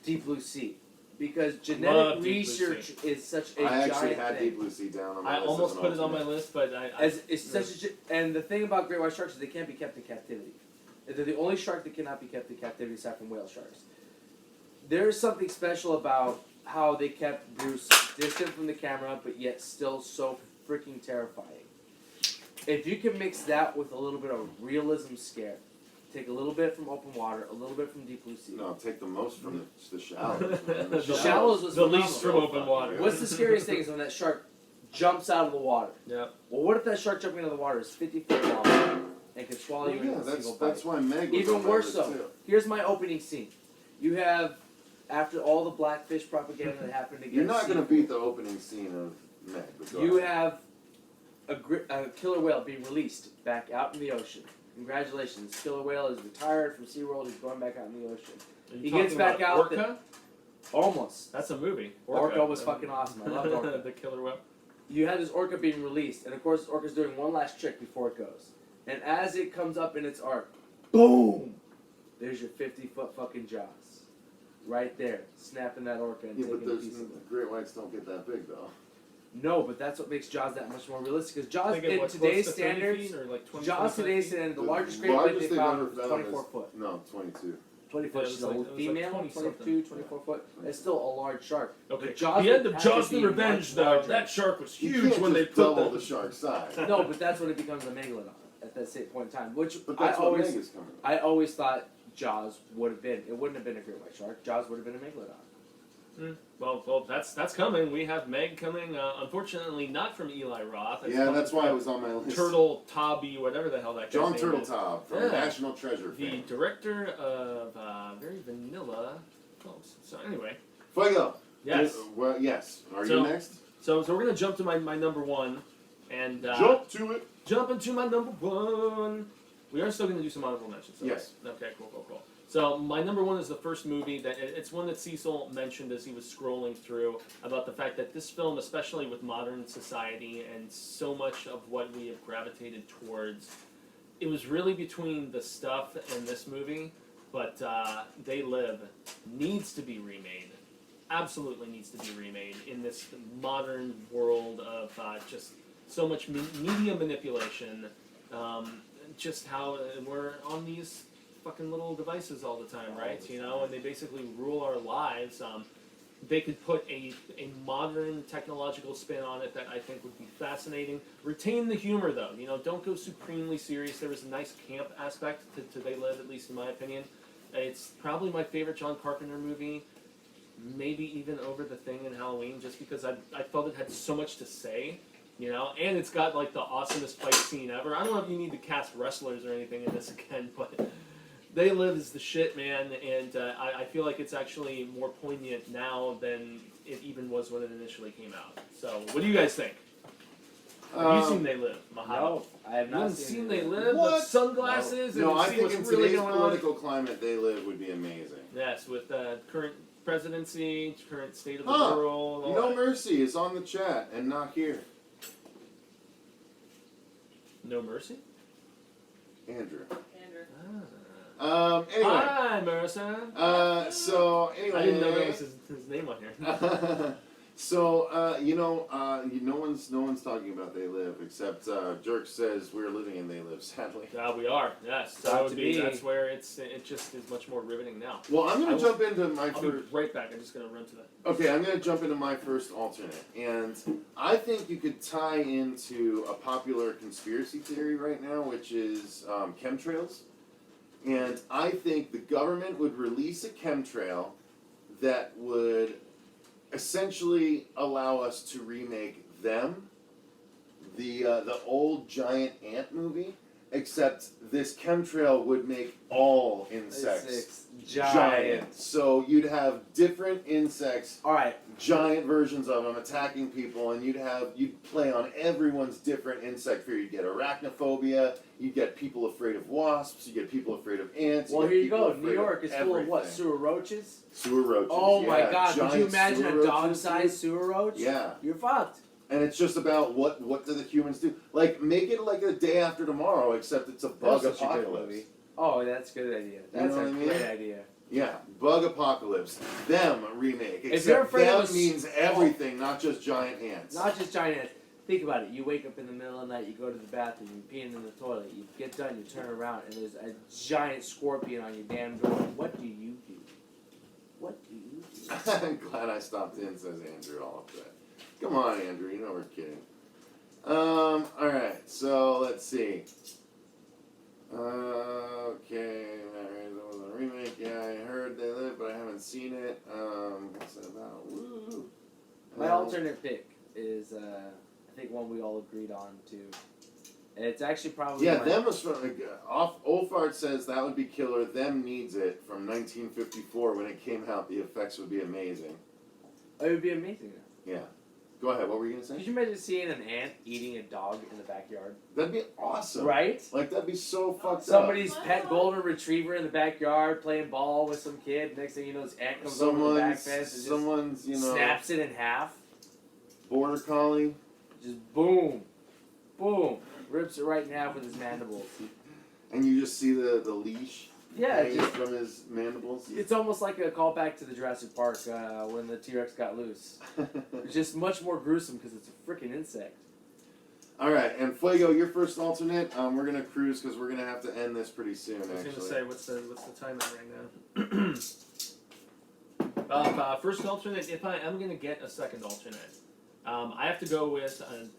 Deep Blue Sea, because Love genetic Deep Blue research is such a I actually giant had thing. Deep Blue Sea down on my I list. almost as an put it on my alternate. list, but As it's such and the thing about great white sharks is they can't be kept in captivity. They're the only shark that cannot be kept in captivity aside from whale sharks. There is something special about how they kept Bruce distant from the camera, but yet still so freaking terrifying. If you can mix that with a little bit of realism scare, take a little bit from open water, a little bit from Deep Blue Sea. No, take the most from the shallows. The shallows was the least from phenomenal. open water. What's the scariest thing is when that shark jumps out of the water. Yep. Well, what if that shark jumping out of the water is 50 feet long and can swallow you in a single bite? That's why Meg was Even on my worse list so, too. here's my opening scene. You have, after all the blackfish propaganda that happened against You're not going to seafood, beat the opening scene of Meg. But go you ahead. have a killer whale being released back out in the ocean. Congratulations, killer whale is retired from SeaWorld, he's going back out in the ocean. Are you He talking gets back about out Orca? Almost. That's a movie. Orca was fucking awesome, I loved Orca. The killer whale. You have this orca being released, and of course, orca's doing one last trick before it goes. And as it comes up in its arc, boom! There's your 50-foot fucking jaws. Right there, snapping that orca and Yeah, but taking a those piece of it. great whites don't get that big though. No, but that's what makes Jaws that much more realistic. Because Jaws, They get, in what, today's close to 30 standards, feet or like 20, Jaws 25 today's feet? standards, the largest great white they they've found ever was found 24 is- foot. No, 22. 20 Yeah, foot, it she's was a like- it was like female, 20 22, something. 24 foot. That's still a large shark. Okay. But Jaws the end would of have to Jaws the be Revenge, much though, larger. that shark was You huge can't when just they put double the... the shark's size. No, but that's when it becomes a megalodon at that same point in time. Which But I that's what always, Meg is coming. I always thought Jaws would have been. It wouldn't have been a great white shark. Jaws would have been a megalodon. Well, that's coming. We have Meg coming. Unfortunately, not from Eli Roth. It's Yeah, coming that's why it from was on my list. Turtle Tobby, whatever the hell that guy's John name is. Turtletop from Yeah. National Treasure The fame. director of very vanilla films. So anyway, Fuego. yes. Well, yes. Are So- you next? So we're gonna jump to my number one, and Jump to it. jump into my number one. We are still gonna do some honorable mentions. So Yes. Okay. Cool. So my number one is the first movie that it's one that Cecil mentioned as he was scrolling through about the fact that this film, especially with modern society and so much of what we have gravitated towards, it was really between the stuff and this movie. But They Live needs to be remade. Absolutely needs to be remade in this modern world of just so much media manipulation. Just how we're on these fucking little devices all the time, right? You know, and they basically rule our lives. They could put a modern technological spin on it that I think would be fascinating. Retain the humor, though. You know, don't go supremely serious. There was a nice camp aspect to They Live, at least in my opinion. It's probably my favorite John Carpenter movie. Maybe even over The Thing and Halloween, just because I felt it had so much to say. You know, and it's got like the awesomest fight scene ever. I don't know if you need to cast wrestlers or anything in this again, but They Live is the shit, man, and I feel like it's actually more poignant now than it even was when it initially came out. So, what do you guys think? Have you seen They Live, Mahalo? No, I have You not haven't seen seen it. They Live What? with sunglasses No, and I see think what's in really today's going on? political climate, They Live would be amazing. Yes, with current presidency, current state of the Huh. world. all No that. Mercy is on the chat and not here. No Mercy? Andrew. Ah. Anyway. Hi, Marissa. So anyway. I didn't know that was his name on here. So no one's talking about They Live except Jerk says we're living in They Live. Sadly. We are, yes. Got That to would be. be. That's where it just is much more riveting now. Well, I'm I gonna will- jump into my I'll be first. right back. I'm just gonna run to that. Okay, I'm gonna jump into my first alternate, and I think you could tie into a popular conspiracy theory right now, which is chemtrails. And I think the government would release a chemtrail that would essentially allow us to remake Them, the old giant ant movie, except this chemtrail would make all insects giant. So you'd have different insects, Alright, giant versions of them attacking people, and you'd play on everyone's different insect fear. You'd get arachnophobia, you'd get people afraid of wasps, you get people afraid of ants. well get here you people go. afraid New of York is full of what? everything. Sewer roaches? Sewer roaches. Oh my yeah, god, could you giant imagine sewer a roaches, dog-sized dude. sewer roach? Yeah. You're fucked. And it's just about what do the humans do? Like, make it like a Day After Tomorrow, except it's a bug That's such a good apocalypse. movie. Oh, that's a good idea. That's know a what I mean? great idea. Yeah, bug apocalypse. Them remake. If you're Except afraid them of means everything, not just giant ants. Not just giant ants. Think about it. You wake up in the middle of the night, you go to the bathroom, you're peeing in the toilet, you get done, you turn around, and there's a giant scorpion on your damn door. What do you do? What do you do? I'm glad I stopped in, says Andrew, all upset. Come on, Andrew, you know we're kidding. Alright, so let's see. Okay, that was a remake. Yeah, I heard they live, but I haven't seen it. What's that about? Woo! My alternate pick is, I think one we all agreed on too. It's actually probably Yeah, them was from off. Olfart says that would be killer. Them needs it from 1954 when it came out. The effects would be amazing. It would be amazing. Yeah, go ahead. What were you gonna Could say? you imagine seeing an ant eating a dog in the backyard? That'd be awesome. Right? Like that'd be so fucked Somebody's pet golden retriever in the backyard playing ball with some kid. Next thing you know, this ant up. comes over the back fence and Someone's, just snaps it in half. border collie. Just boom, boom, rips it right in half with his mandibles. And you just see the leash Yeah, hanging just, from his mandibles. it's almost like a callback to the Jurassic Park when the T-Rex got loose. It's just much more gruesome because it's a freaking insect. All right, and Fuego, your first alternate. We're gonna cruise because we're gonna have to end this pretty soon. I was Actually, gonna say, what's the time at right now? First alternate, if I am gonna get a second alternate, I have to go with an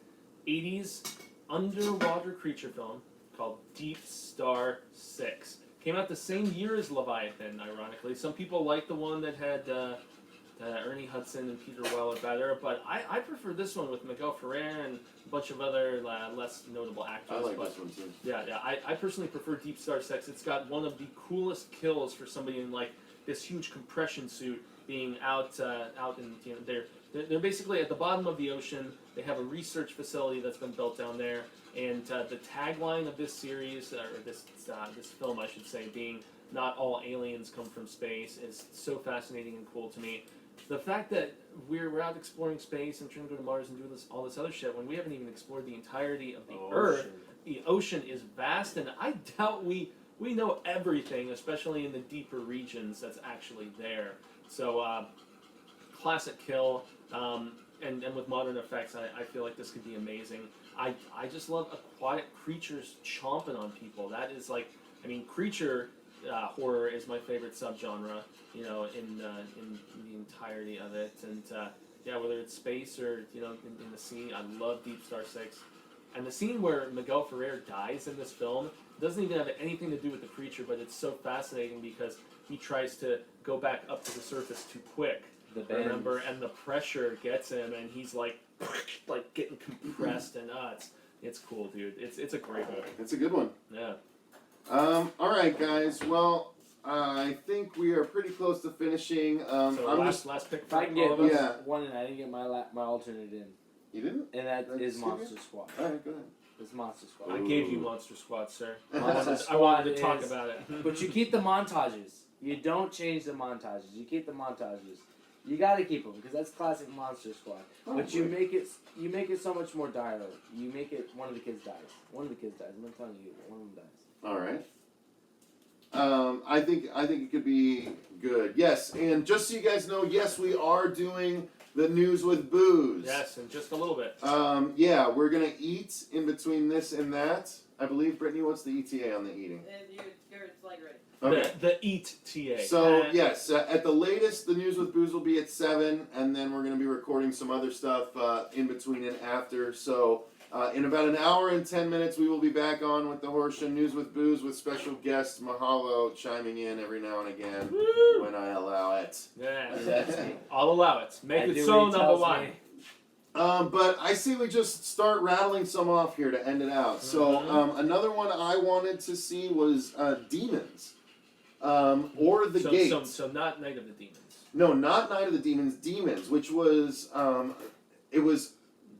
80s underwater creature film called Deepstar Six. Came out the same year as Leviathan, ironically. Some people like the one that had Ernie Hudson and Peter Weller better, but I prefer this one with Miguel Ferrer and a bunch of other less notable actors. I like but this one too. yeah, I personally prefer Deepstar Six. It's got one of the coolest kills for somebody in like this huge compression suit being out in, you know, they're basically at the bottom of the ocean. They have a research facility that's been built down there, and the tagline of this series, or this film, I should say, being "Not all aliens come from space," is so fascinating and cool to me. The fact that we're out exploring space and trying to go to Mars and do all this other shit when we haven't even explored the entirety of the Earth. The ocean is vast, and I doubt we know everything, especially in the deeper regions that's actually there. So, classic kill, and with modern effects, I feel like this could be amazing. I just love aquatic creatures chomping on people. That is like, I mean, creature horror is my favorite subgenre, you know, in the entirety of it. And yeah, whether it's space or, you know, in the sea, I love Deepstar Six. And the scene where Miguel Ferrer dies in this film doesn't even have anything to do with the creature, but it's so fascinating because he tries to go back up to the surface too quick. Remember, and the pressure gets him, and he's like getting compressed, and it's cool, dude. It's a great movie. It's a good one. Yeah. All right, guys. Well, I think we are pretty close to finishing. So I'm last pick If for I can get all of us. Yeah. one, and I didn't get my alternate in, You didn't? and that That's is good. Monster Squad. All right, go ahead. It's Monster Squad. I gave you Monster Squad, sir. Monster I wanted to Squad talk is- about it. But you keep the montages. You don't change the montages. You keep the montages. You got to keep them because that's classic Monster Squad. But you make it so much more dialogue. You make it one of the kids dies. One of the kids dies. I'm not telling you, one of them dies. All right. I think it could be good. Yes, and just so you guys know, yes, we are doing the news with booze. Yes, in just a little bit. Yeah, we're gonna eat in between this and that. I believe, Brittany, what's the ETA on the eating? It's like ready. Okay. The EAT TA. So yes, at the latest, the news with booze will be at 7, and then we're going to be recording some other stuff in between and after. So in about an hour and 10 minutes, we will be back on with the Horsham News with Booze with special guest Mahalo chiming in every now and again Woo! when I allow it. Yeah, That's me. I'll allow it. Make I it do so what he number tells one. me. But I see we just start rattling some off here to end it out. So another one I wanted to see was Demons. Or The Gate. So not Night of the Demons. No, not Night of the Demons. Demons, which was it was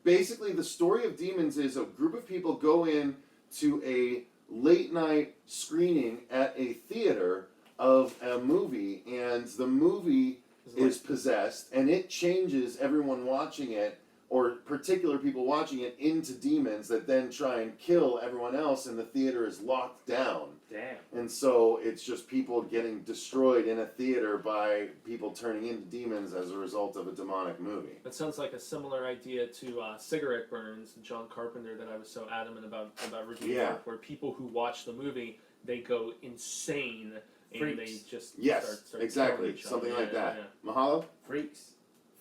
basically the story of Demons is a group of people go in to a late night screening at a theater of a movie, and the movie is possessed, and it changes everyone watching it or particular people watching it into demons that then try and kill everyone else, and the theater is locked down. Damn. And so it's just people getting destroyed in a theater by people turning into demons as a result of a demonic movie. That sounds like a similar idea to Cigarette Burns, John Carpenter, that I was so adamant about reviewing, Yeah. where people who watch the movie, they go insane and Freaks. they just Yes, start exactly. killing each other. Something like Yeah, that. yeah. Mahalo? Freaks.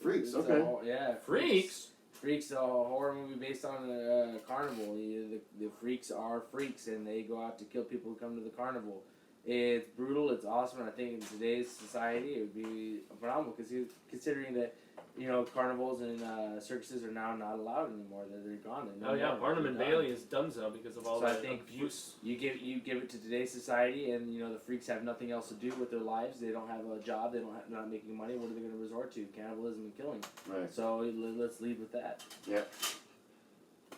Freaks, It's a okay. yeah. Freaks? Freaks, a horror movie based on a carnival. The freaks are freaks, and they go out to kill people who come to the carnival. It's brutal. It's awesome. And I think in today's society, it would be phenomenal because considering that carnivals and circuses are now not allowed anymore. They're gone. Oh yeah, Barnum and Bailey is donezo because of all So I that think abuse. You give it to today's society, and the freaks have nothing else to do with their lives. They don't have a job. They're not making money. What are they going to resort to? Cannibalism and killing. Right. So let's lead with that.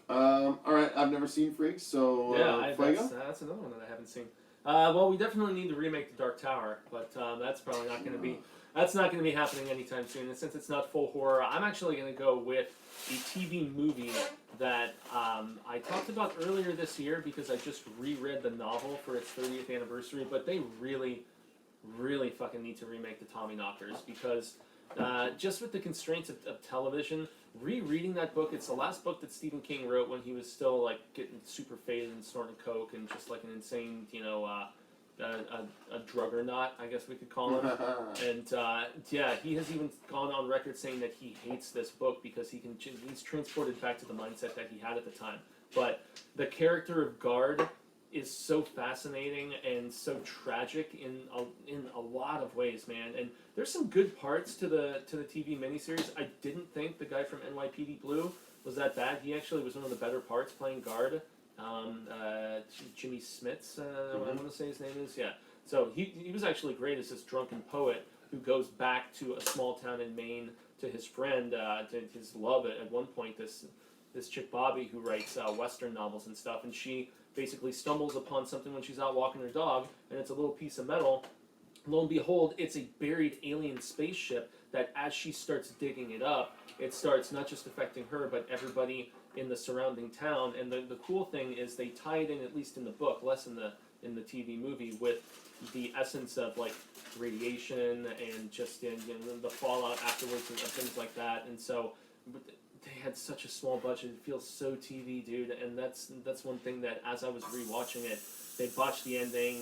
Alright, I've never seen Freaks, so Fuego? That's another one that I haven't seen. Well, we definitely need to remake The Dark Tower, but that's probably not going to be. That's not going to be happening anytime soon. And since it's not full horror, I'm actually going to go with a TV movie that I talked about earlier this year because I just reread the novel for its 30th anniversary. But they really, really fucking need to remake the Tommyknockers because just with the constraints of television, rereading that book, it's the last book that Stephen King wrote when he was still like getting super faded and snorting coke and just like an insane, a druggernaut, I guess we could call him. And yeah, he has even gone on record saying that he hates this book because he's transported back to the mindset that he had at the time. But the character of Guard is so fascinating and so tragic in a lot of ways, man. And there's some good parts to the TV miniseries. I didn't think the guy from NYPD Blue was that bad. He actually was one of the better parts playing Guard. Jimmy Smits, I want to say his name is. Yeah. So he was actually great as this drunken poet who goes back to a small town in Maine to his friend, to his love at one point, this chick Bobby who writes Western novels and stuff, and she basically stumbles upon something when she's out walking her dog, and it's a little piece of metal. Lo and behold, it's a buried alien spaceship that as she starts digging it up, it starts not just affecting her, but everybody in the surrounding town. And the cool thing is they tie it in, at least in the book, less in the TV movie, with the essence of like radiation and just the fallout afterwards and things like that. And so they had such a small budget. It feels so TV, dude. And that's one thing that as I was rewatching it, they botched the ending.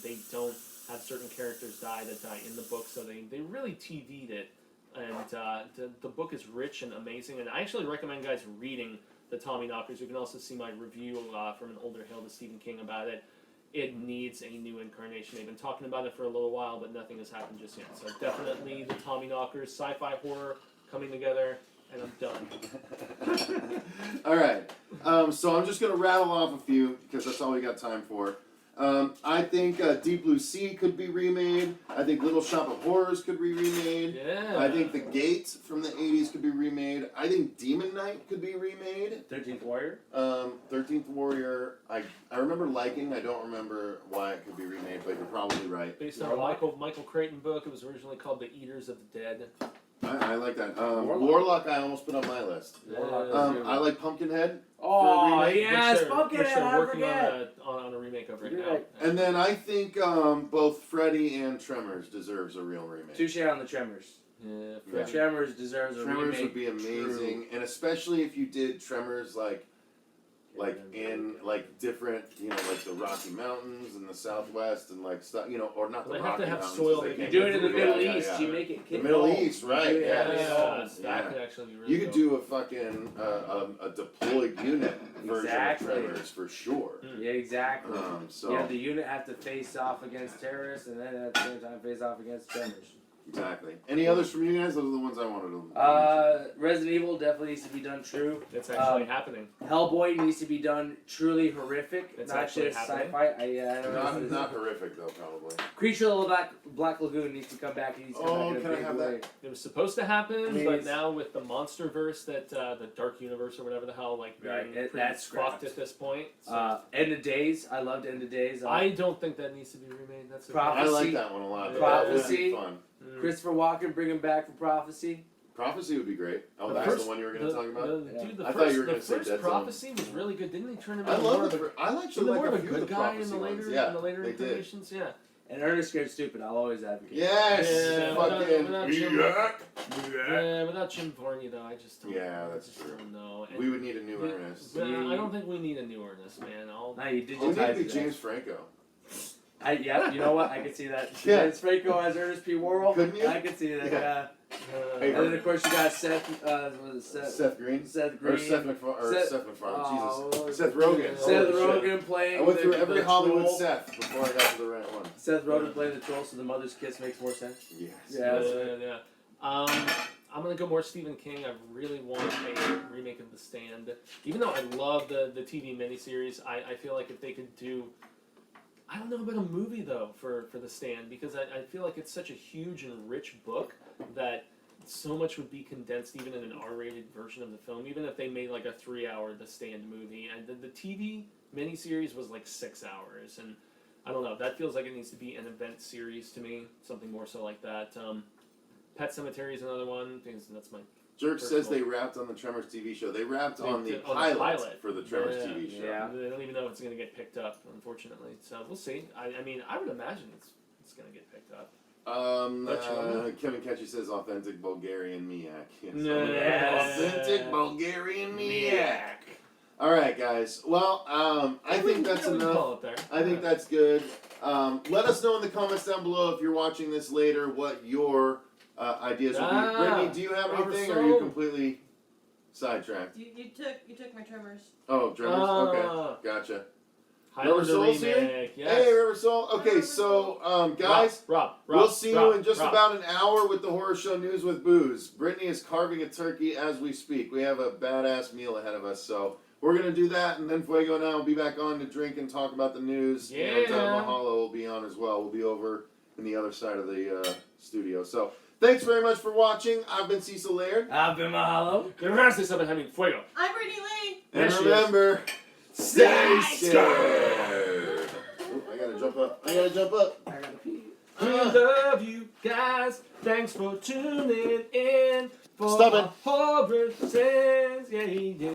They don't have certain characters that die in the book, so they really TV'd it. And the book is rich and amazing. And I actually recommend guys reading the Tommyknockers. You can also see my review from an older hail to Stephen King about it. It needs a new incarnation. They've been talking about it for a little while, but nothing has happened just yet. So definitely the Tommyknockers, sci-fi horror coming together, and I'm done. Alright, so I'm just going to rattle off a few, because that's all we got time for. I think Deep Blue Sea could be remade. I think Little Shop of Horrors could be remade. Yeah. I think The Gate from the 80s could be remade. I think Demon Knight could be remade. 13th Warrior. 13th Warrior, I remember liking. I don't remember why it could be remade, but you're probably right. Based on a Michael Crichton book, it was originally called The Eaters of the Dead. I like that. Warlock I almost put on my list. Warlock. I like Pumpkinhead. Oh, remake, yes, which Pumpkinhead, they're I working forget. on a remake of right You're now. right. And then I think both Freddy and Tremors deserves a real remake. Touche on the Tremors. Yeah, Yeah. Tremors deserves a Tremors remake. would be amazing, and especially if you did Tremors like in like different, like the Rocky Mountains and the Southwest and like stuff, or not the Well, they have Rocky to have Mountains. soil they that can't You do it get in the through. Middle Yeah, East. yeah. You make it The hit Middle home. East, right? You do it Yeah. hit Yeah, home. that could actually be really You could do a fucking a deployed unit version Exactly. of Tremors for sure. Yeah, exactly. So Yeah, the unit have to face off against terrorists, and then at the same time face off against Tremors. exactly. Any others from you guys? Those are the ones I wanted to. Resident Evil definitely needs to be done true. It's actually happening. Hellboy needs to be done truly horrific, It's not actually just happening? sci-fi. I don't know. Not horrific though, probably. Creature of the Black Lagoon needs to come back. He needs to come back in a can I big have way. that? It was supposed to happen, Please. but now with the MonsterVerse, that the Dark Universe or whatever the hell, like Right, being pretty that's fucked scrapped. at this point. So End of Days. I loved End of Days. I don't think that needs to be remade. That's the Prophecy. I like that one a lot. That would be Prophecy. fun. Mm. Christopher Walken, bring him back for Prophecy. Prophecy would be great. Oh, The that's first- the one you were going to talk about? Dude, I thought you were the gonna say first Dead Zone. Prophecy was really good. Didn't he turn him I into more love of it. I actually wasn't like more of a a few of good the guy in Prophecy the later ones. Yeah, in the later they did. incarnations? Yeah. And Ernest Scared Stupid, I'll always advocate. Yes! Yeah, fucking. without Jim- Yeah. Yeah, without Jim Varney though, I just don't. Yeah, I that's just true. don't know. And We would need a new Ernest. But I don't think we need a new Ernest, man. Now you Oh, we need to digitize be it. James Franco. Yeah, you know what? I can see that. Yeah. James Franco as Ernest P. Worrell. Couldn't you? I can see that. Yeah. Hey, And then of course you got Seth. Was it Seth? Seth Green? Seth Green. Or Seth MacFarlane. Or Seth- Seth MacFarlane. Oh, Jesus. Seth Rogen. Seth Holy shit. Rogen playing. I went through the every Hollywood troll. Seth before I got to the right one. Seth Rogen playing the troll, so the mother's kiss makes more sense. Yes. Yeah, that's right. Yeah. I'm gonna go more Stephen King. I really want a remake of The Stand. Even though I love the TV miniseries, I feel like if they could do, I don't know about a movie though for The Stand, because I feel like it's such a huge and rich book that so much would be condensed even in an R-rated version of the film. Even if they made like a 3-hour The Stand movie, and the TV miniseries was like 6 hours, and I don't know. That feels like it needs to be an event series to me, something more so like that. Pet Sematary is another one because that's my. Jerk says Personal. they wrapped on the Tremors TV show. They wrapped on the On the pilot for the Tremors Yeah. TV show. Yeah. They don't even know if it's going to get picked up, unfortunately. So we'll see. I mean, I would imagine it's going to get picked up. Kevin Ketchy says authentic Bulgarian Miak. Yes, Yes. authentic Bulgarian Miak. All right, guys. Well, I think that's we can enough. call it there. I think that's good. Let us know in the comments down below if you're watching this later what your ideas would be. Brittany, do you have Robert anything, or are you Soul. completely sidetracked? You took my tremors. Oh, Tremors. Ah. Okay, gotcha. Highlander Soul's here? remake. Yes. Hey, River Soul. Okay, so guys. Rob, We'll see you in just Rob. about an hour with the Horror Show News with Booze. Brittany is carving a turkey as we speak. We have a badass meal ahead of us, so we're going to do that, and then Fuego and I will be back on to drink and talk about the news. Yeah. And Mahalo will be on as well. We'll be over in the other side of the studio. So thanks very much for watching. I've been Cecil Laird. I've been Mahalo. Gracias, I've been having fuego. I'm Brittany Lee. And There she remember, stay Stay scared. Oh, I got to jump up. I gotta pee. We love you guys. Thanks for tuning in. For Stop it. Horror Says, yeah.